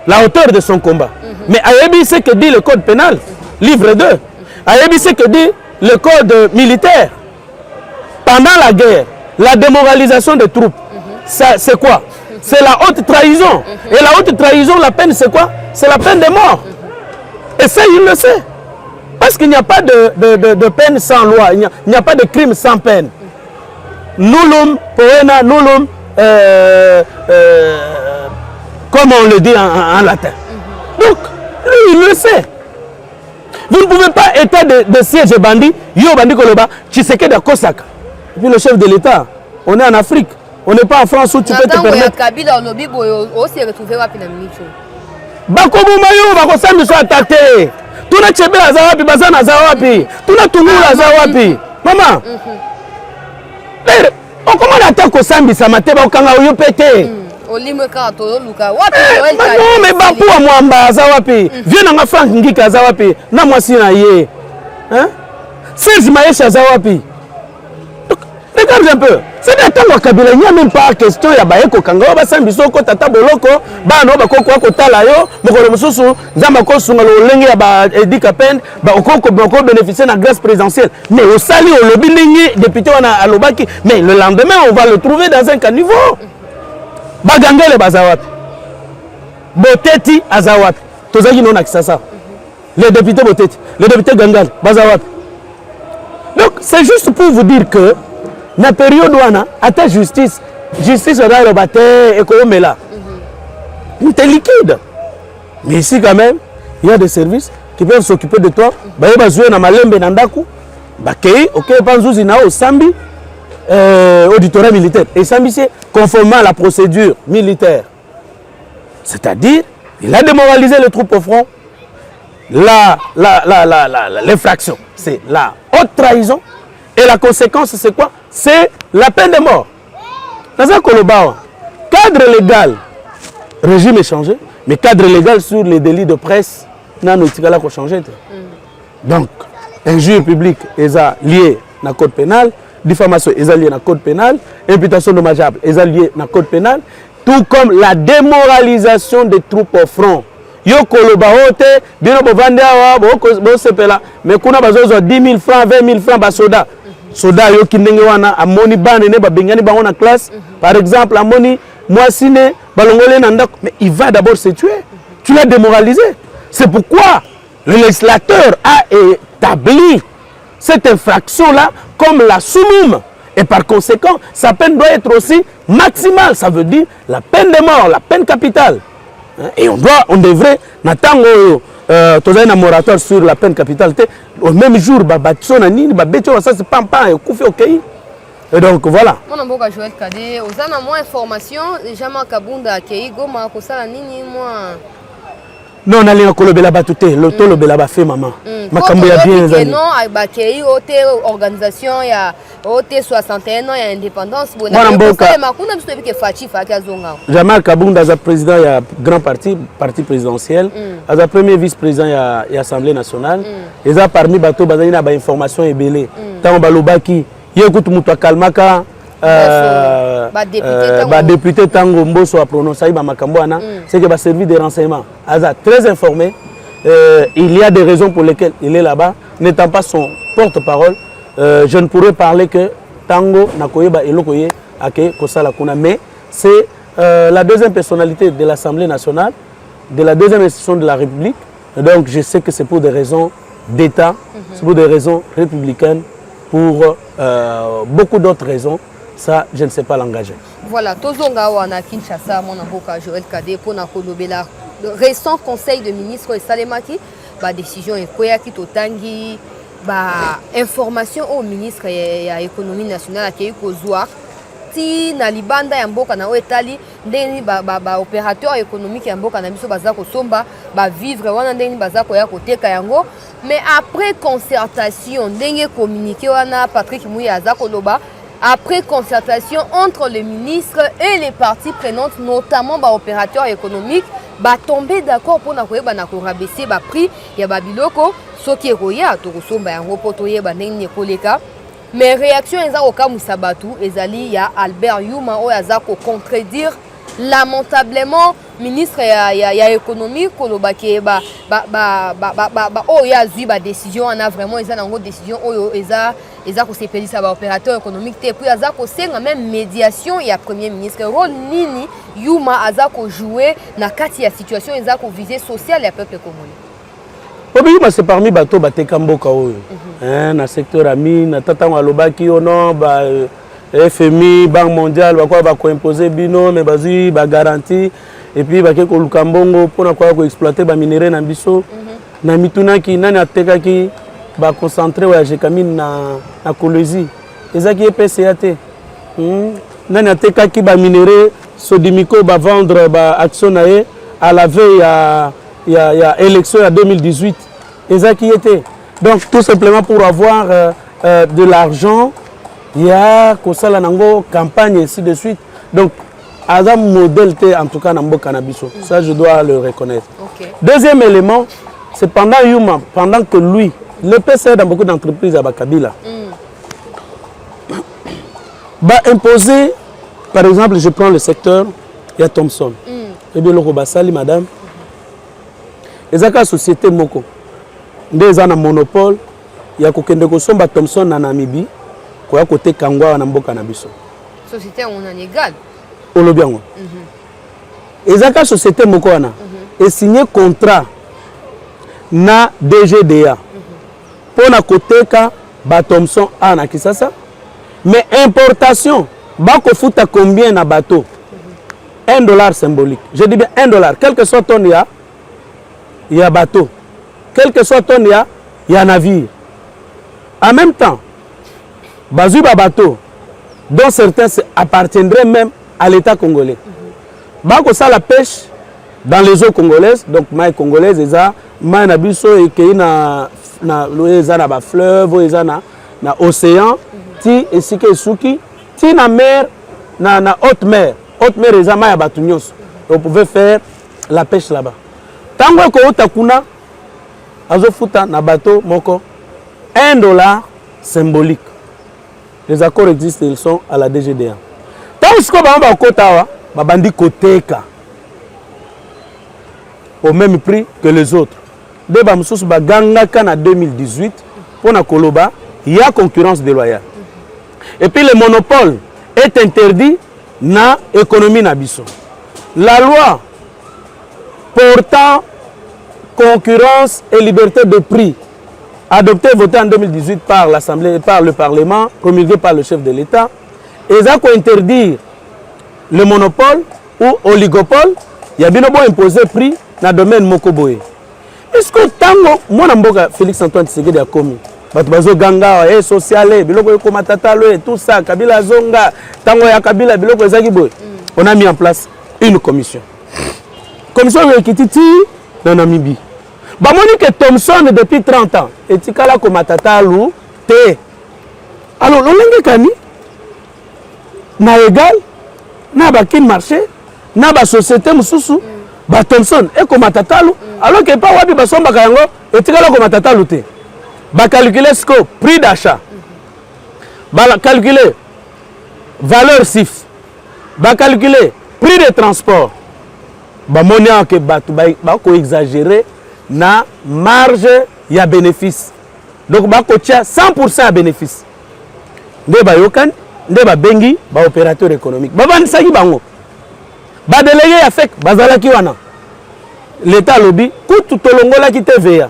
la hauteur de son combat. Mais Ayebi, c'est que dit le code pénal, livre 2. Ayebi, c'est que dit le code militaire. Pendant la guerre, la démoralisation des troupes, c'est quoi? C'est la haute trahison. Et la haute trahison, la peine, c'est quoi? C'est la peine de mort. Et ça, il le sait. Parce qu'il n'y a pas de peine sans loi. Il n'y a pas de crime sans peine. Nullum poena, nullum, comme on le dit en latin. Donc, lui, il le sait. Vous ne pouvez pas état de siège bandit, yo bandit Koloba, Tshisekedi à Kosaka. Et puis le chef de l'État, on est en Afrique, on n'est pas en France où tu peux te permettre.
Kabila lobi boyo aussi retrouver wapi na minicho.
Bakobu mayo bakosami so attaqué. Tuna chebe azawapi bazana azawapi. Tuna tungula azawapi. Maman. On comment attaque au sambi ça mate ba okanga oyo pété.
Olime ka to luka wapi
Joël Kade. Non mais bapu wa mwamba azawapi. Viens na Frank Ngika azawapi. Na mwasi na ye. Hein? Serge Maesha azawapi. Regarde un peu. C'est des temps où Kabila, il n'y a même pas question. Il y a des gens qui sont biso ko tata boloko, ba no ba ko ko tala yo, mokolo mususu, nzamba ko sunga lo lengi ya ba edikapen, ba ko bénéficier de la grâce présidentielle. Mais au sali au lobby lingi député wana alobaki, mais le lendemain on va le trouver dans un caniveau. Bagangele bazawapi. Boteti azawapi. Tozaki non akisasa. Les députés Boteti, les députés Gangal bazawapi. Donc c'est juste pour vous dire que na période wana ata justice oda lo bate ekomela c'est liquide, mais ici quand même il y a des services qui peuvent s'occuper de toi baye bazwe na malembe na ndaku bakei OK panzuzi na osambi auditorat militaire et sambi c'est conformément à la procédure militaire, c'est-à-dire il a démoralisé les troupes au front. L'infraction c'est la haute trahison et la conséquence c'est quoi? C'est la peine de mort. Dans un Koloba, cadre légal, régime est changé, mais cadre légal sur les délits de presse, n'a pas changé. Donc, injure publique est lié au code pénal, diffamation est liée au code pénal, imputation dommageable est liée au code pénal, tout comme la démoralisation des troupes au front. Yo Koloba hote, bino bovande awa, bo sepela, mais kuna bazozo 10 000 francs, 20 000 francs basoda. Soda yo kindenge wana amoni bane ne babengani bango na classe par exemple amoni mwasine balongole na ndako, mais il va d'abord se tuer. Tu l'as démoralisé. C'est pourquoi le législateur a établi cette infraction là comme la summum et par conséquent sa peine doit être aussi maximale, ça veut dire la peine de mort, la peine capitale. Et on devrait natango tozali na moratoire sur la peine capitale au même jour babatso na nini babetcho ça c'est pampa et kufi OK. Et donc voilà.
Mon mboka Joël Kade, ozana moins information, Jama Kabunda Kei Goma ko sala nini moi.
Non, na linga kolobela batute, le tolobela ba fait maman. Makambo ya bien zani.
Non, ba Kei ote organisation ya ote 61 ans ya indépendance bona.
Mboka
makuna biso bike fachi fa kazonga.
Jama Kabunda za président ya grand parti présidentiel, za premier vice-président ya Assemblée nationale, et za parmi bato bazali na ba information ebele. Tant balobaki yekutu mutu akalmaka député Tango Mboso a prononcé Makamboana, c'est que va servir des renseignements. Aza très informé, il y a des raisons pour lesquelles il est là-bas. N'étant pas son porte-parole, je ne pourrais parler que Tango Nakoyeba Elokoye Ake Kosala Kuna. Mais c'est la deuxième personnalité de l'Assemblée nationale, de la deuxième institution de la République. Donc je sais que c'est pour des raisons d'État, c'est pour des raisons républicaines, pour beaucoup d'autres raisons. Ça, je ne sais pas l'engager.
Voilà, Tozonga wana Kinshasa, mon avocat Joël Kade, pour Nakolobela, le récent conseil de ministre Salemaki, bah décision et Koyaki Totangi, bah information au ministre et à l'économie nationale à Keiko Zoar, ti na libanda ya mboka na Etali, ndeni ba opérateur économique ya mboka na biso bazako somba, ba vivre wana ndeni bazako ya koteka yango, mais après concertation, ndenge communiqué wana Patrick Mouya azako loba. Après concertation entre le ministre et les parties prenantes, notamment les opérateurs économiques, va tomber d'accord pour rabaisser le prix de Babiloko, ce qui est roya, mais réaction est au cas Moussabatu, il y a Albert Youma qui contredire lamentablement ministre ya économie kolobaki ba ya zui ba décision on a vraiment ils ont une décision eza ko sepelisa ba opérateur économique te puis aza ko senga même médiation ya premier ministre rôle nini Youma aza ko jouer na kati ya situation eza ko viser social ya peuple congolais.
Youma c'est parmi bato bateka mboka oyo na secteur ami na tatango alobaki ono ba FMI, Banque mondiale, va imposer bino, mais bazui, ba garantie. et puis bake ko lukambongo pona ko exploiter ba minerai na biso na mitunaki nani atekaki ba concentrer wa jekamine na Kolwezi ezaki EPCA te nani atekaki ba minerai Sodimico ba vendre ba action nae à la veille ya élection ya 2018 ezaki était donc tout simplement pour avoir de l'argent il y a kosala nango campagne ainsi de suite donc Adam modèle en tout cas dans Canabiso. Ça, je dois le reconnaître. Okay. Deuxième élément, c'est pendant Yuma, pendant que lui, le PC dans beaucoup d'entreprises à Bakabila, va imposer, par exemple, je prends le secteur, il y a Thomson. Et bien, le Robasali, madame, les accords société Moko, des ans en monopole, il y a Kokendeko Somba Thomson en Namibie, qui a côté Kangwa en Canabiso.
Société, on en égal.
Olobiango. Ezaka société Mokoana et signé contrat na DGDA pour na koteka ba Thomson a na Kisasa mais importation ba ko futa combien na bateau $1 symbolique. Je dis bien $1 quel que soit ton ya bateau quel que soit ton ya navire. En même temps bazu ba bateau dont certains appartiendraient même à l'État congolais. Bako ça la pêche dans les eaux congolaises, donc maïs congolaise, eza maïs na biso et qui na eza na ba fleuve, eza na océan, ti esike suki, ti na mer na haute mer eza maïs batunyos. On pouvait faire la pêche là-bas. Tango ko utakuna azo futa na bateau moko $1 symbolique. Les accords existent, ils sont à la DGDA. Tant que bandi koteka au même prix que les autres. Deba msusu baganga en 2018 pour na koloba, il y a concurrence déloyale. Et puis le monopole est interdit na économie na biso. La loi portant concurrence et liberté de prix adoptée et votée en 2018 par l'Assemblée et par le Parlement, promulguée par le chef de l'État, et ça interdire le monopole ou oligopole, il y a bien imposé prix dans le domaine Mokoboé. Est-ce que tango moi namboka Félix Antoine Tshisekedi a commis bato bazo ganga et social biloko ko matatalo et tout ça Kabila zonga tango ya Kabila biloko ezaki boy. On a mis en place une commission. Commission qui titi dans Namibie. Ba moni que Thomson depuis 30 ans et tikala ko matatalo te. Alors l'olenge kani na égal na ba kin marché na ba société mususu ba Thomson et ko matatalo alors que pas wabi ba somba kango et tikala ko matatalo te ba calculer ce prix d'achat ba calculer valeur CIF ba calculer prix de transport ba monia que ba ko exagérer na marge ya bénéfice donc ba ko tia 100% à bénéfice nde ba yokan nde ba bengi ba opérateur économique ba banisaki bango ba délégué ya FEC bazalaki wana l'état lobby kutu tolongola ki TVA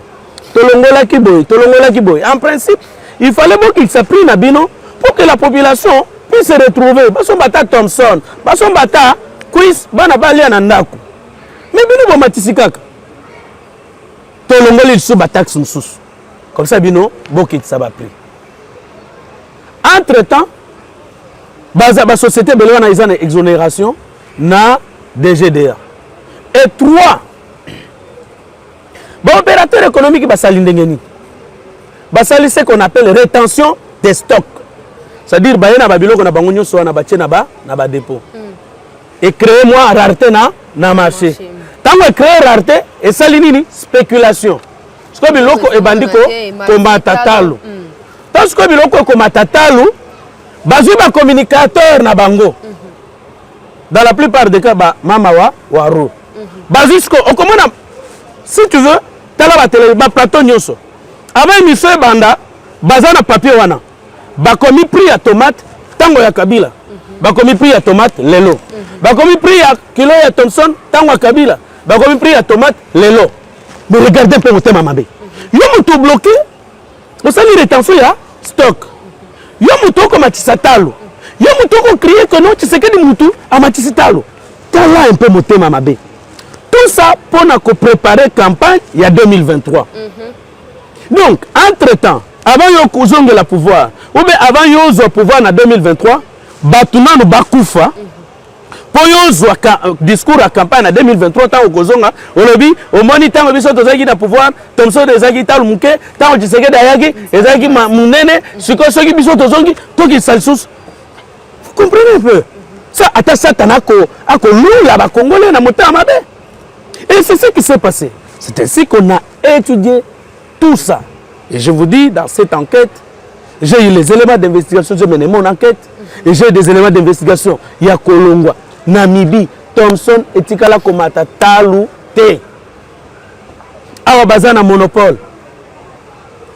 tolongola ki boy en principe il fallait qu'il s'apprenne na bino pour que la population puisse se retrouver baso bata Thomson baso bata quiz bana balia na ndako mais bino bo matisikaka tolongoli sous ba taxe mususu comme ça bino boki ça va prix. Entre temps la société belé wana izana exonération na DGDA et 3 opérateurs économiques basali ndengeni basali ce qu'on appelle rétention des stocks, c'est-à-dire bayena ba biloko na bango nyoso wana batie na ba dépôt et créer moi rareté na marché tango créer rareté et sali nini spéculation ce que biloko e bandiko ko matatalo parce que biloko ko matatalo bazui ba communicateur na bango dans la plupart des cas ba mama wa ro bazui ce ko okomona si tu veux tala ba télé ba plateau nyoso avant émission banda bazana papier wana ba komi prix ya tomate tango ya Kabila ba komi prix ya tomate lelo ba komi prix ya kilo ya Thomson tango ya Kabila ba komi prix ya tomate lelo mais regardez pour motema mabe yo mutu bloqué osali rétention ya stock yo mutu ko matisa talo yo mutu ko crier que non Tshisekedi mutu amatisi talo tala un peu motema mabe tout ça pour préparer campagne il y a 2023. Donc, entre-temps, avant de la pouvoir, ou bien avant de pouvoir en 2023, Batuna no Bakoufa, pour un discours à campagne en 2023, tant au Kozonga, au lobby, au moniteur, au biso, tozaki na pouvoir, Thomson de Zaki Talmuke, tant au Tshisekedi Dayaki, et Zaki Mounene, Sukosoki biso, tozongi, tout qui s'alsous. Vous comprenez un peu? Ça, attends, ça, t'en as qu'au loup là-bas, Congolais, na motama. Et c'est ce qui s'est passé. C'est ainsi qu'on a étudié tout ça. Et je vous dis, dans cette enquête, j'ai eu les éléments d'investigation, j'ai mené mon enquête, et j'ai des éléments d'investigation. Il y a Kolongwa, Namibie, Thomson, et Tikala Komata, Talou, T. Awa Bazana monopole.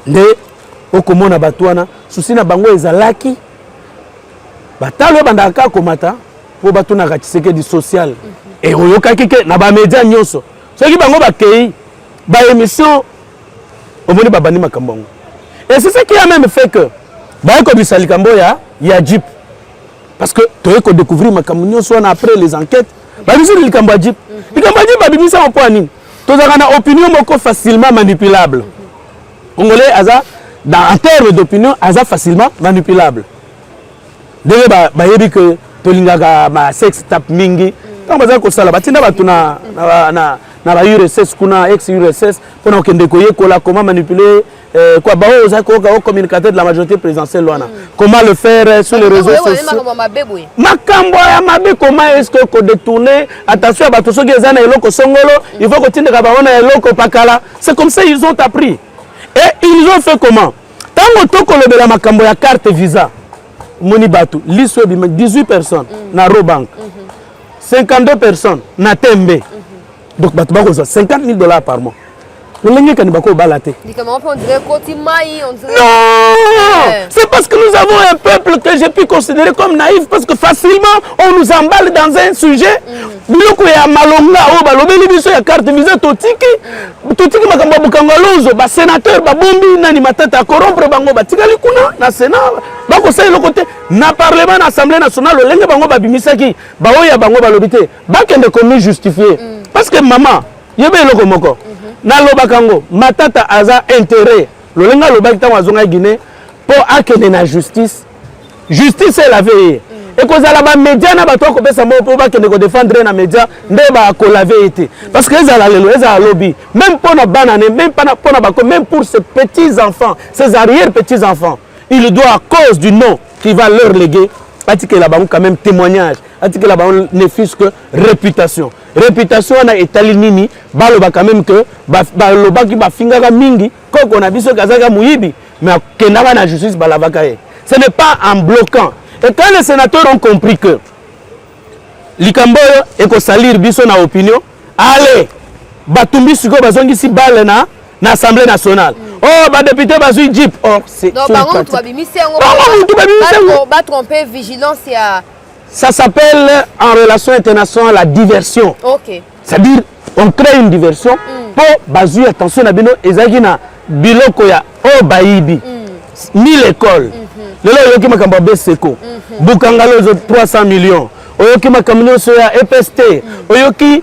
Ne, Okomona Batouana, Susina Bango Ezalaki, Batalo Bandaka Komata, pour Batouna Ratiseke du social. Et Oyoka Kike, Naba Média Nyoso. Ce qui Bango Bakei, ba émission, Omoni Babani Makambongo. Et c'est ça qui a même fait que, Baeko Bissali Kamboya, il y a Jeep. Parce que tu as découvert Makambo soit après les enquêtes, Babisi le Kambo Jeep. Le Kambo Jeep, Babisi en point ni. Tu as une opinion facilement manipulable. Congolais, en termes d'opinion, facilement manipulable. Dès que tu as un sexe tap mingi, quand tu as un sala, tu as na URSS kuna ex URSS pour nous décoyer comment manipuler quoi aux communicateurs de la majorité présidentielle comment le faire sur les réseaux sociaux makambo ya mabe comment est-ce que détourner attention à bato soki ezana eloko songolo il faut que tindeka baona eloko pakala c'est comme ça ils ont appris et ils ont fait comment tango toko lobela makambo ya carte visa moni bato liso 18 personnes na Robank 52 personnes na Tembe. Donc, $50 000 par mois. Non, c'est parce que nous avons un peuple que j'ai pu considérer comme naïf, parce que facilement on nous emballe dans un sujet. Biloko ya malonga o balobeli biso ya carte visa totiki makambo bukangalozo ba sénateur ba bombi nani matata corrompre bango batikali kuna na sénat bako sa le côté na parlement na assemblée nationale lenge bango ba bimisaki ba oya bango balobité bakende comme justifier parce que maman yebe eloko moko na lobakango matata aza intérêt lolenga lobaki tango azonga Guinée pour akende na justice est la veille. Et quand les médias ne défendre les médias, parce qu'ils ont lobby. Même pour nos bananes, même pour ces petits-enfants, ces arrière-petits-enfants, il doit, à cause du nom qui va leur léguer, attiquer là-bas quand même témoignage, attiquer là-bas ne fût que réputation. Réputation on a étalé nini, baloba quand même que baloba qui va finga mingi, quand on a vu ce kazaga mouyibi, mais kenaba na justice balavakaye. Ce n'est pas en bloquant. Et quand les sénateurs ont compris que Likamboyo et que salir biso na opinion, allez, batumbi suko bazongi si balle na l'Assemblée nationale. Oh, ba député bazui Jeep. Oh, c'est
donc par contre, tu vas bimisser ba tromper vigilance ya.
Ça s'appelle en relation internationale la diversion. OK. C'est-à-dire on crée une diversion pour bazui attention na bino ezaki na biloko ya oh bayibi. Ni l'école. Lelo yoki makambo beseko. Bukangalo 300 millions. Oyoki makambo so ya EPST. Oyoki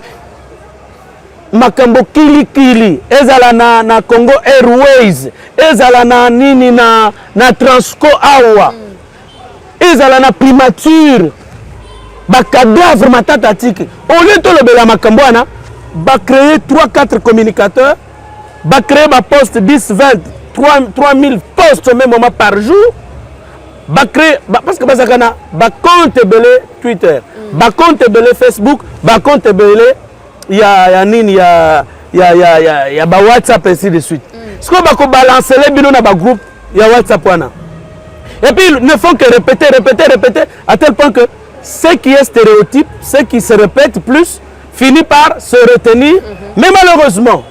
makambo kili ezala na Congo Airways, ezala na nini na Transco awa. Ezala na primature. Ba cadavre matata tiki. Au lieu de le makambo ana, ba créer 3-4 communicateurs, ba créer ba poste 10-20 3000 postes au même moment par jour. Ba créer parce que bazakana ba compte belé Twitter, ba compte belé Facebook, ba compte belé ya nini ya ba WhatsApp ainsi de suite. Ce qu'on va balancer les bino na ba groupe ya WhatsApp wana. Et puis ils ne font que répéter à tel point que ce qui est stéréotype, ce qui se répète plus finit par se retenir. Mais malheureusement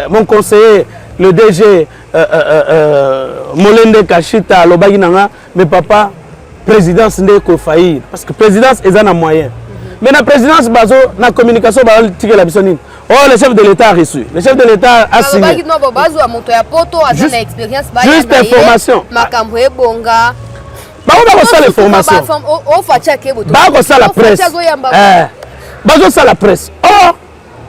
mon conseiller, le DG Molende Kachita, Lobaginanga, mais papa, présidence n'est qu'au faillir. Parce que présidence est un moyen. Mais la présidence, la communication, oh, le chef de l'État a reçu. Le chef de l'État a signé. Juste information. La presse. bazo ça la presse. Or,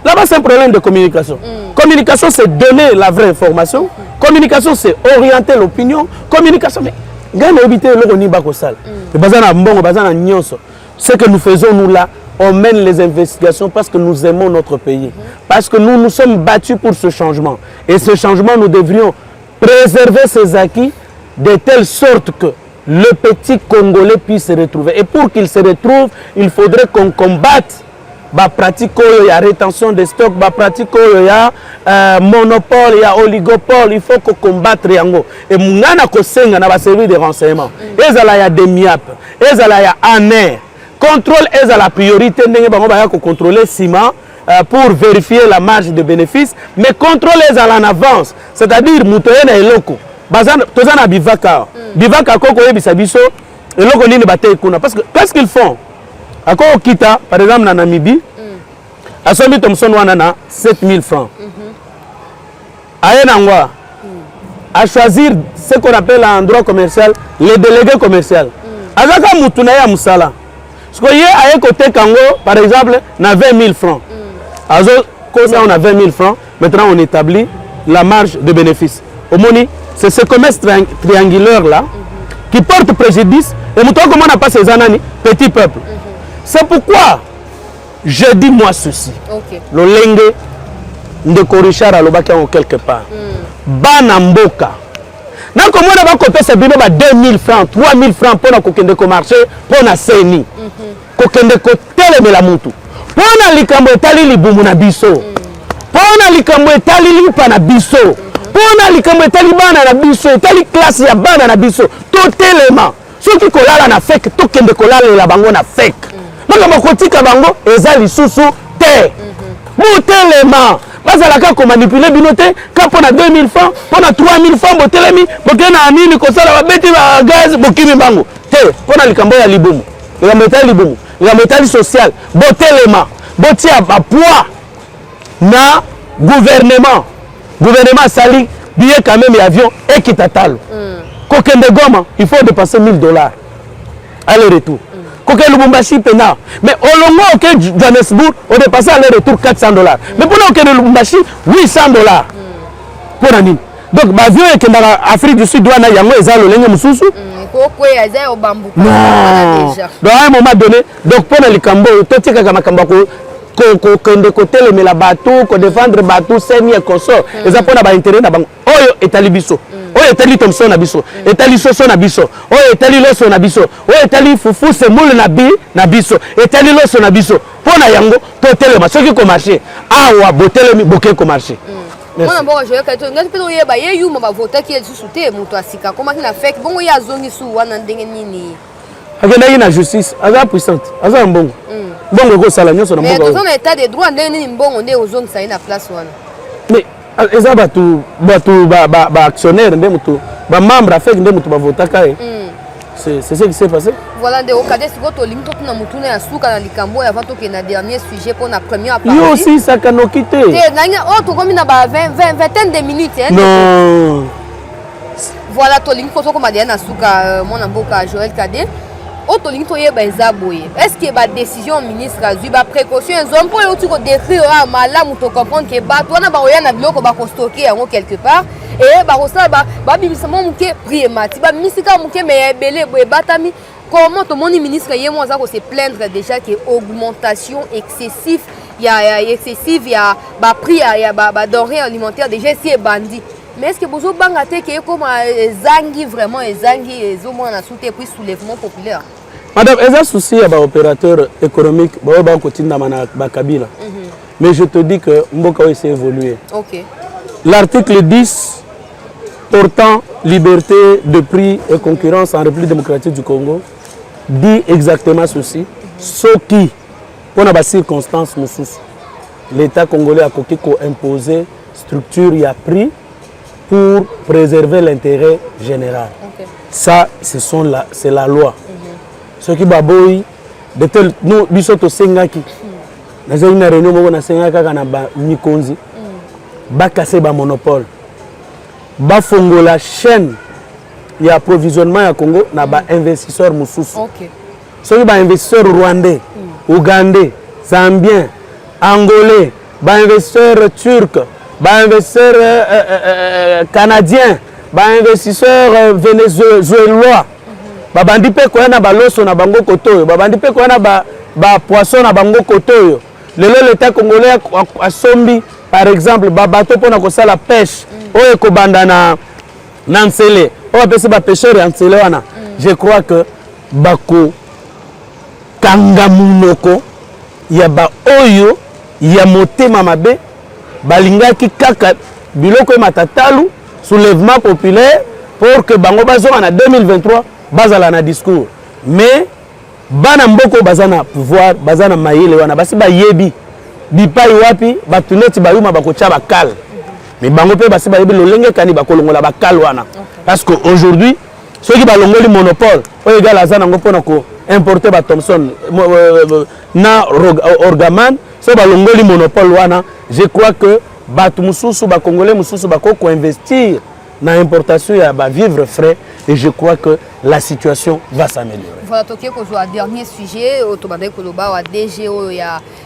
là-bas c'est un problème de communication. Communication c'est donner la vraie information. Communication c'est orienter l'opinion. Communication mais gagne éviter le ni bako sale. Bazana mbongo bazana nyonso. Ce que nous faisons nous là, on mène les investigations parce que nous aimons notre pays. Parce que nous nous sommes battus pour ce changement. Et ce changement, nous devrions préserver ses acquis de telle sorte que le petit Congolais puisse se retrouver. Et pour qu'il se retrouve, il faudrait qu'on combatte la pratique, il y a rétention des stocks, la pratique, il y a monopole, il y a oligopole. Il faut qu'on combatte Riango. Et nous avons servi de renseignement. Et il y a des MIAP, et il y a ANER. Contrôle est à la priorité, nous avons contrôler ciment pour vérifier la marge de bénéfice, mais contrôle est à l'avance, c'est-à-dire mutoyen et loko. Tozana bivaka, bivaka koko yebisabiso et loko nini bate kuna parce que qu'est-ce qu'ils font? Ako kita par exemple na Namibie, à Somi Thompson wana 7000 francs. Ayenangwa à choisir ce qu'on appelle en droit commercial les délégués commerciaux. Azaka mutuna ya musala. Ce qu'on y a côté Kango, par exemple, on a 20 000 francs. On a 20 000 francs. Maintenant, on établit la marge de bénéfice. Au Moni, c'est ce commerce triangulaire-là qui porte préjudice. Et nous, comment on n'a pas ces années, petit peuple. C'est pourquoi je dis moi ceci. Le lenge de Korichara Lobaka en quelque part. Banamboka. Dans comment on va copier ce bino 2000 francs, 3000 francs pour kokende ko marché pour na seni. Kokende ko tele la mutu. Pour na likambo etali libumu na biso. Pour na likambo etali lipa na biso. Pour na likambo etali bana na biso, etali classe ya bana na biso. To telema. Soki kolala na fake, to kende kolala la bango na fake. Maka kotika bango ezali susu te. Mo telema. Bazalaka ko manipuler binote ka pona 2000 francs pona 3000 francs botelemi bokena nini ko sala babeti ba gaz bokimi bango te pona likambo ya libumu likambo ya libumu likambo ya social botelema botia ba poids na gouvernement sali billet quand même avion et kitatalo kokende Goma il faut dépenser $1000 aller retour Koke Lubumbashi pena. Mais au long au Johannesburg, on dépasse aller-retour $400. Mais pour nous, Lubumbashi, $800. Pour l'année. Donc, l'avion est en Afrique du Sud, doit aller à Yango Mususu. Non. Donc, à un moment donné, donc pour les Cambo, tout ce qui est Kamako, qu'on côté les la bateau, qu'on défendre bateau, semi et consort. Et ça pour l'intérêt d'abord. Oyo est alibiso. Oyo etali Thompson na biso, etali Soso na biso, oyo etali Loso na biso, oyo etali Fufu Semule na biso, etali Loso na biso. Pona yango to telema soki ko marché. Awa botelemi boke ko marché.
Mona bongo je ka to ngati pe oyeba ye yuma ba voter ki esusu te muto asika koma kina fake bongo ya zongi su wana ndenge nini.
Akenda na justice, aza puissante, aza mbongo. Bongo ko sala nyoso na mbongo.
Mais dans l'état de droit ndenge nini mbongo nde ozongi sa ina place wana.
Mais eza batu actionnaire nde mutu ba membre afek nde mutu ba vota kai. C'est ce qui s'est passé.
Voilà de okade siko to limto na mutuna ya suka na likambo avant to ke na dernier sujet pour na première partie.
Yo aussi ça kanokité.
Nanga o to komi na ba 20 de minutes hein.
Non.
Voilà to limto to koma dia na suka mon mboka Joël Kade. Auto ligne to yeba ezaboye. Est-ce que ba décision ministre azui ba précaution zone pour yo tiko décrire malamu to comprendre que ba to na ba oya na biloko ba ko stocker yango quelque part et ba rosa ba bimisa mo muke priemati ba misika muke me belé boye batami comment to moni ministre yemo aza ko se plaindre déjà que augmentation excessive excessive ya ba prix ya ba denrées alimentaires déjà si bandit. Mais est-ce que vous avez dit que comme Zangi vraiment Zangi na soutien puis soulèvement populaire?
Madame, il y a un souci à l'opérateur économique, Kabila. Mais je te dis que Mboka s'est évolué.
Okay.
L'article 10 portant liberté de prix et concurrence en République démocratique du Congo dit exactement ceci. Ce qui, pour les circonstances, l'État congolais a imposé structure et prix pour préserver l'intérêt général. Okay. Ça, c'est la loi. Ce qui baboy, nous, bisoto sengaki. Nous avons une réunion na sengaka na ba Mikonzi. Ba casser ba monopole. Ba fongo la chaîne y a approvisionnement à Congo na ba investisseur mususu.
Okay.
Ce qui ba investisseur rwandais, ougandais, zambien, angolais, investisseur turc, investisseur canadien, investisseur vénézuélois. Babandi pe ko na baloso na bango kotoyo, babandi pe ko na ba poisson na bango kotoyo. L'État congolais a sombi par exemple ba bateau pour na ko sala pêche. Oyo ko banda na Nzele. On appelle ça pêcheur en Nzele wana. Je crois que bako kangamunoko ya ba oyo ya motema mabe balingaki kaka biloko matatalu soulèvement populaire pour que bango bazoma na 2023 bazala na discours. Mais bana mboko bazana pouvoir bazana mayele wana basi ba yebi bipai wapi batuneti bayuma bakocha bakal. Mais bango pe basi ba yebi lolenge kani bakolongola bakal wana. Parce que aujourd'hui ceux qui balongoli monopole o égal azana ngo pona ko importer ba Thomson na Orgaman so balongoli monopole wana. Je crois que batu mususu ba congolais mususu bakoko investir na importation ya ba vivre frais et je crois que la situation va s'améliorer.
Voilà, toké ko zo dernier sujet otobandai koloba wa DG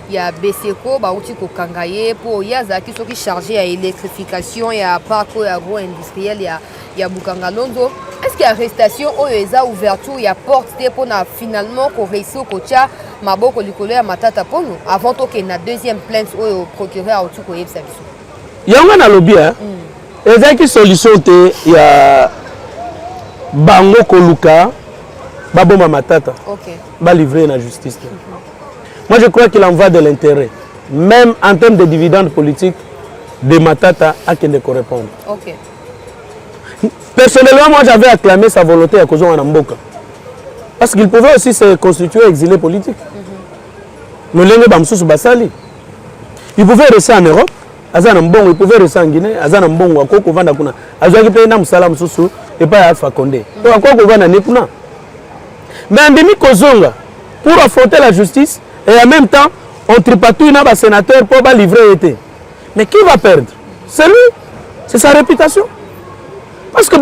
ya Beseko ba uti ko kangaye pour yaza ki soki chargé ya électrification ya parc agro-industriel ya Bukangalonzo. Est-ce qu'il y a arrestation ou eza ouverture ya porte pour na finalement ko réussir ko tia maboko likolo ya matata pono avant toké na deuxième plainte au procureur auti ko yebisa biso.
Yanga na lobby eza ki solution te ya bango koluka baboma matata.
OK.
Ba livrer la justice. Moi je crois qu'il en va de l'intérêt même en termes de dividendes politiques de matata à qui ne correspond.
OK.
Personnellement, moi j'avais acclamé sa volonté à Kozon Anamboka. Parce qu'il pouvait aussi se constituer exilé politique. Il pouvait rester en Europe, il pouvait rester en Guinée, et pas Alpha Condé. Mais Andemi Kozonga, pour affronter la justice, et en même temps, on tripatouille un sénateur pour livrer été. Mais qui va perdre? C'est lui, c'est sa réputation. Parce que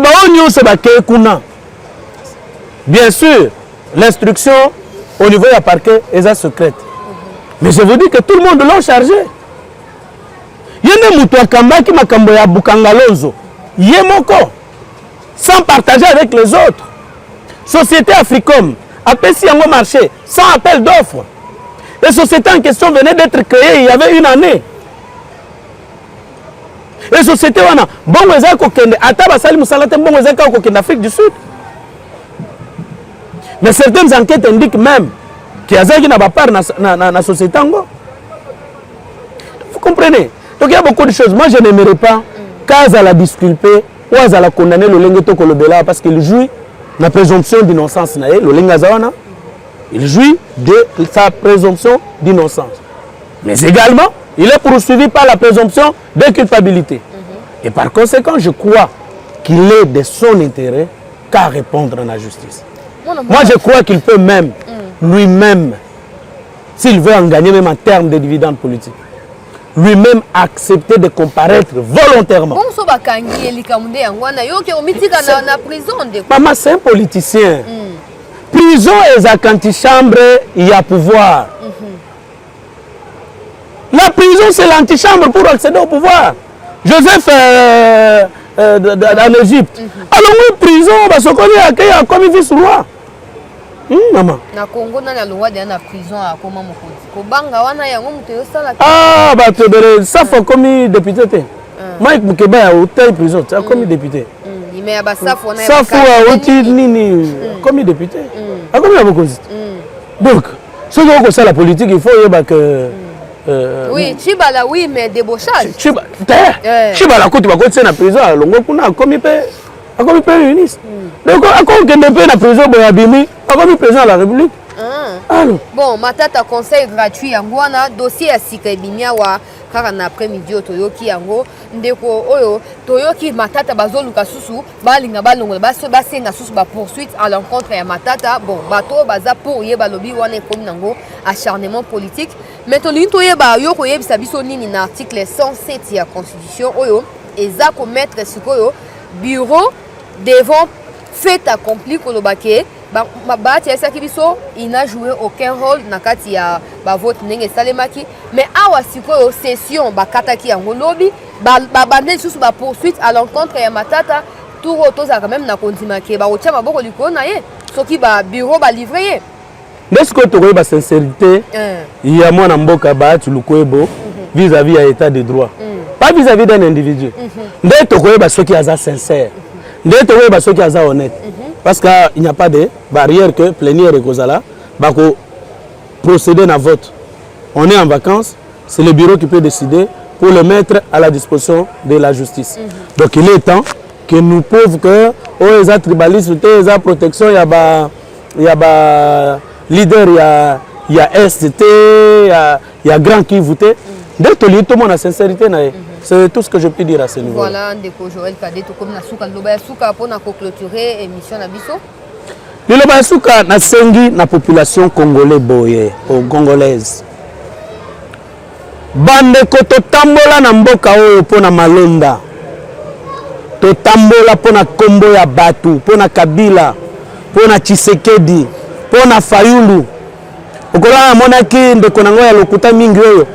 bien sûr, l'instruction au niveau du parquet est secrète. Mais je vous dis que tout le monde l'a chargé. Il y a des gens qui ont Bukangalonzo, sans partager avec les autres. Société Africom a payé un marché sans appel d'offres. Les sociétés en question venaient d'être créées il y avait une année. Les sociétés wana bon weza ko kende ata basali musala te bon weza ko kende Afrique du Sud. Mais certaines enquêtes indiquent même qu'il y a zaki na ba part na société ngo. Vous comprenez? Donc il y a beaucoup de choses. Moi je n'aimerais pas qu'à la disculper ou à la condamner le lengue to kolobela parce qu'il jouit la présomption d'innocence na le lenga zawana. Il jouit de sa présomption d'innocence. Mais également il est poursuivi par la présomption de culpabilité. Et par conséquent, je crois qu'il est de son intérêt qu'à répondre à la justice. Moi, je crois qu'il peut même, lui-même, s'il veut en gagner même en termes de dividendes politiques, lui-même accepter de comparaître volontairement. Maman, c'est un politicien. Prison et antichambre, il y a pouvoir. La prison, c'est l'antichambre pour accéder au pouvoir. Joseph en Égypte. Alors, oui, prison, parce qu'on a commis vice-roi. Maman. Ah, ça fait commis député. Mike Moukeba a été prison, tu as commis député. Ça fait commis député. A commis beaucoup. Donc, ce qui est la politique, il faut que.
Oui, Chibala, oui, mais débauchage.
Chibala, quand tu vas continuer la prison, on a commis Premier ministre. Donc, quand on est en prison, on a commis président de la République.
Bon, Matata conseil gratuit, Angwana, dossier à Sikabimia, car en après-midi, Toyoki, Ango, Ndeko, Oyo, Toyoki, Matata, Bazol, Kasusu, Balinga, Balongo, Basenga, Sus, poursuite à l'encontre de Matata, bon, Bato, Baza, pour Yebalobi, Wane, comme Nango, acharnement politique. Mais Tolinto Yeba, Yoko Yeb, Sabisoni, in article 107 de la Constitution, Oyo, et ça, commettre ce bureau devant fait accompli Kolobake, Bahati ya saki biso il n'a joué aucun rôle na kati ya ba vote ndenge salemaki mais awa sikoyo session bakataki yango lobi bandeli susu ba poursuite à l'encontre ya Matata tout toza quand même na kondima ke ba otia maboko likolo na ye soki ba bureau ba livrer ye
est-ce que tu ba sincérité il y a moi na mboka Bahati Lukwebo vis-à-vis à état de droit pas vis-à-vis d'un individu ndé to ba soki aza sincère ndé to ba soki aza honnête parce qu'il n'y a pas de barrière que plénière et Kozala bako procéder à vote. On est en vacances, c'est le bureau qui peut décider pour le mettre à la disposition de la justice. Donc il est temps que nous prouvons que les tribalistes, les protection, il y a leader, il y a STT, il y a grand qui votait. Dès que tout le monde a sincérité, c'est tout ce que je peux dire à ce niveau.
Voilà, Ndeko Joël Kadé, comme na souka loba souka pour na clôturer émission na biso.
Le loba souka na sengi na population congolaise boye, congolaise. Bande ko to tambola na mboka oyo pona malonda. To tambola pona kombo ya batu, pona Kabila, pona Tshisekedi, pona Fayulu. Okola monaki ndeko nango ya lokuta mingi oyo.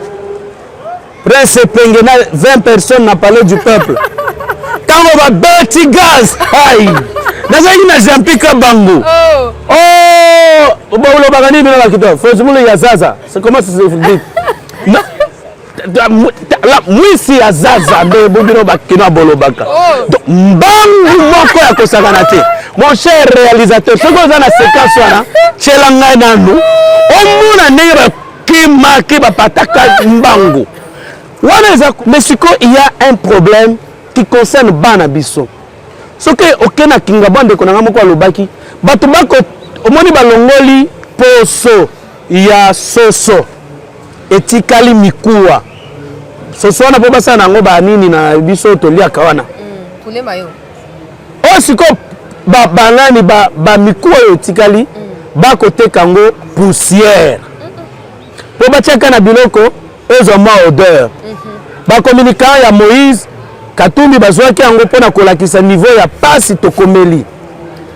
Prince Pengena 20 personnes na palais du peuple. Quand on va bâtir gaz, aïe. Nazaki na Jean-Pierre Bango. Oh, bon le bagani bino bakito. Faut ya Zaza. C'est comment ça se dit? La mwisi ya Zaza de bobino bakino bolobaka. Mbangu moko ya kosakana te. Mon cher réalisateur, ce qu'on a na séquence wana, chelanga nanu. Omuna neba ki ba pataka mbangu. Mais il y a un problème qui concerne Banabiso. Ce que aucun Kingabon de Konamoko Lobaki, Batubako, Omoni Balongoli, Poso, il y a Soso, Etikali Mikua. Soso na Pobasa Nangoba Nini na Biso Tolia Kawana.
Tous les maillots.
Oh, c'est comme Banani, Mikua Etikali, Bakote Kango, poussière. Pobachaka na Biloko, eux ont odeur. Ba communicant ya Moïse Katumbi bazwaki yango pona kolakisa niveau ya pasi tokomeli.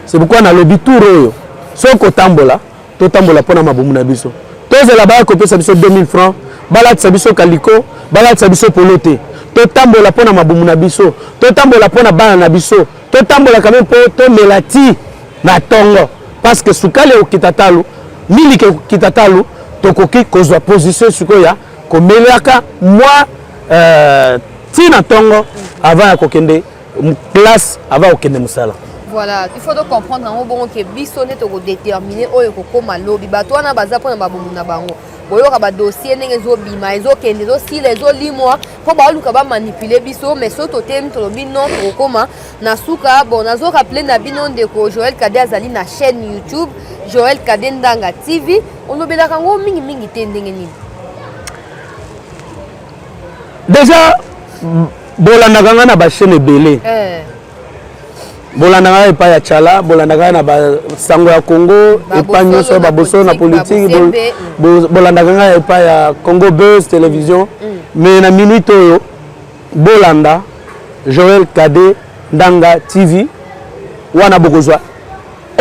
C'est pourquoi na lobi touro soko tambola to tambola pona mabomu na biso. Tozela ba ko pesa biso 2000 francs, balatisa biso kaliko, balatisa biso polote. To tambola pona mabomu na biso, to tambola pona bana na biso, to tambola quand même po to melati na tongo parce que sukale okitatalu, milike okitatalu tokoki kozwa position sukoya komeliaka moi tina tongo avant ya kokende place avant kokende musala.
Voilà, il faut donc comprendre en bon que biso ne to déterminer oyo kokoma lobi bato wana baza pona babomu na bango. Boyoka ba dossier ndenge zo bima ezo kende zo si les zo limwa po ba luka ba manipuler biso mais soto tem to lobi non kokoma na suka bon nazo rappeler na bino ndeko Joël Kadé azali na chaîne YouTube Joël Kadé Ndanga TV on lobela kango mingi te ndenge nini.
Déjà, bolandaka na ba chaîne belé. Bolandaka epa ya Tchala, bolandaka na ba sango ya Congo, epa nyonso ba boso na politique, bolandaka epa ya Congo Buzz Télévision. Mais na minute oyo bolanda Joël Kadé Ndanga TV wana bokozwa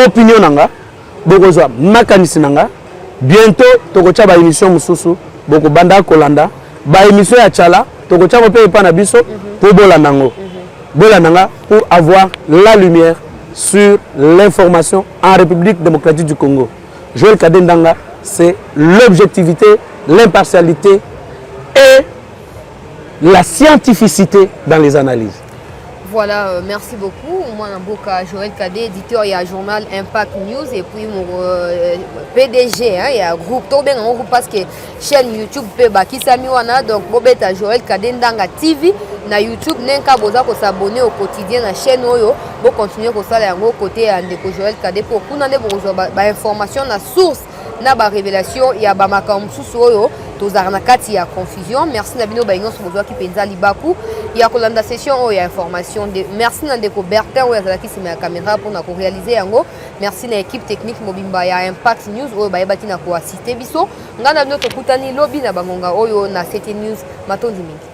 opinion nanga, bokozwa makanisi nanga. Bientôt tokocha ba émission mususu, boko banda kolanda. Ba émission ya Tchala tokocha pe pa na biso pour bolanango bolananga pour avoir la lumière sur l'information en République démocratique du Congo. Joël Kadé Ndanga, c'est l'objectivité, l'impartialité et la scientificité dans les analyses.
Voilà, merci beaucoup. Moi, Mboka Joël Kadé, éditeur, il y a journal Impact News et puis mon PDG, il y a groupe, tout bien en groupe parce que chaîne YouTube peut bakisami wana donc bobeta Joël Kadé Ndanga TV na YouTube nenka boza ko s'abonner au quotidien na chaîne oyo bo continuer ko sala yango côté ndeko Joël Kadé pour kuna ne bozo ba information na source na ba révélation ya ba makambo susu oyo tozara na kati ya confusion. Merci na bino ba nyonso bozo ki penza libaku ya kolanda session oyo ya information de merci na ndeko Bertin oyo azalaki sima ya caméra pour na ko réaliser yango. Merci na équipe technique mobimba ya Impact News oyo ba yebaki na ko assister biso ngana bino to kutani lobby na bangonga oyo na CT News matondi mingi.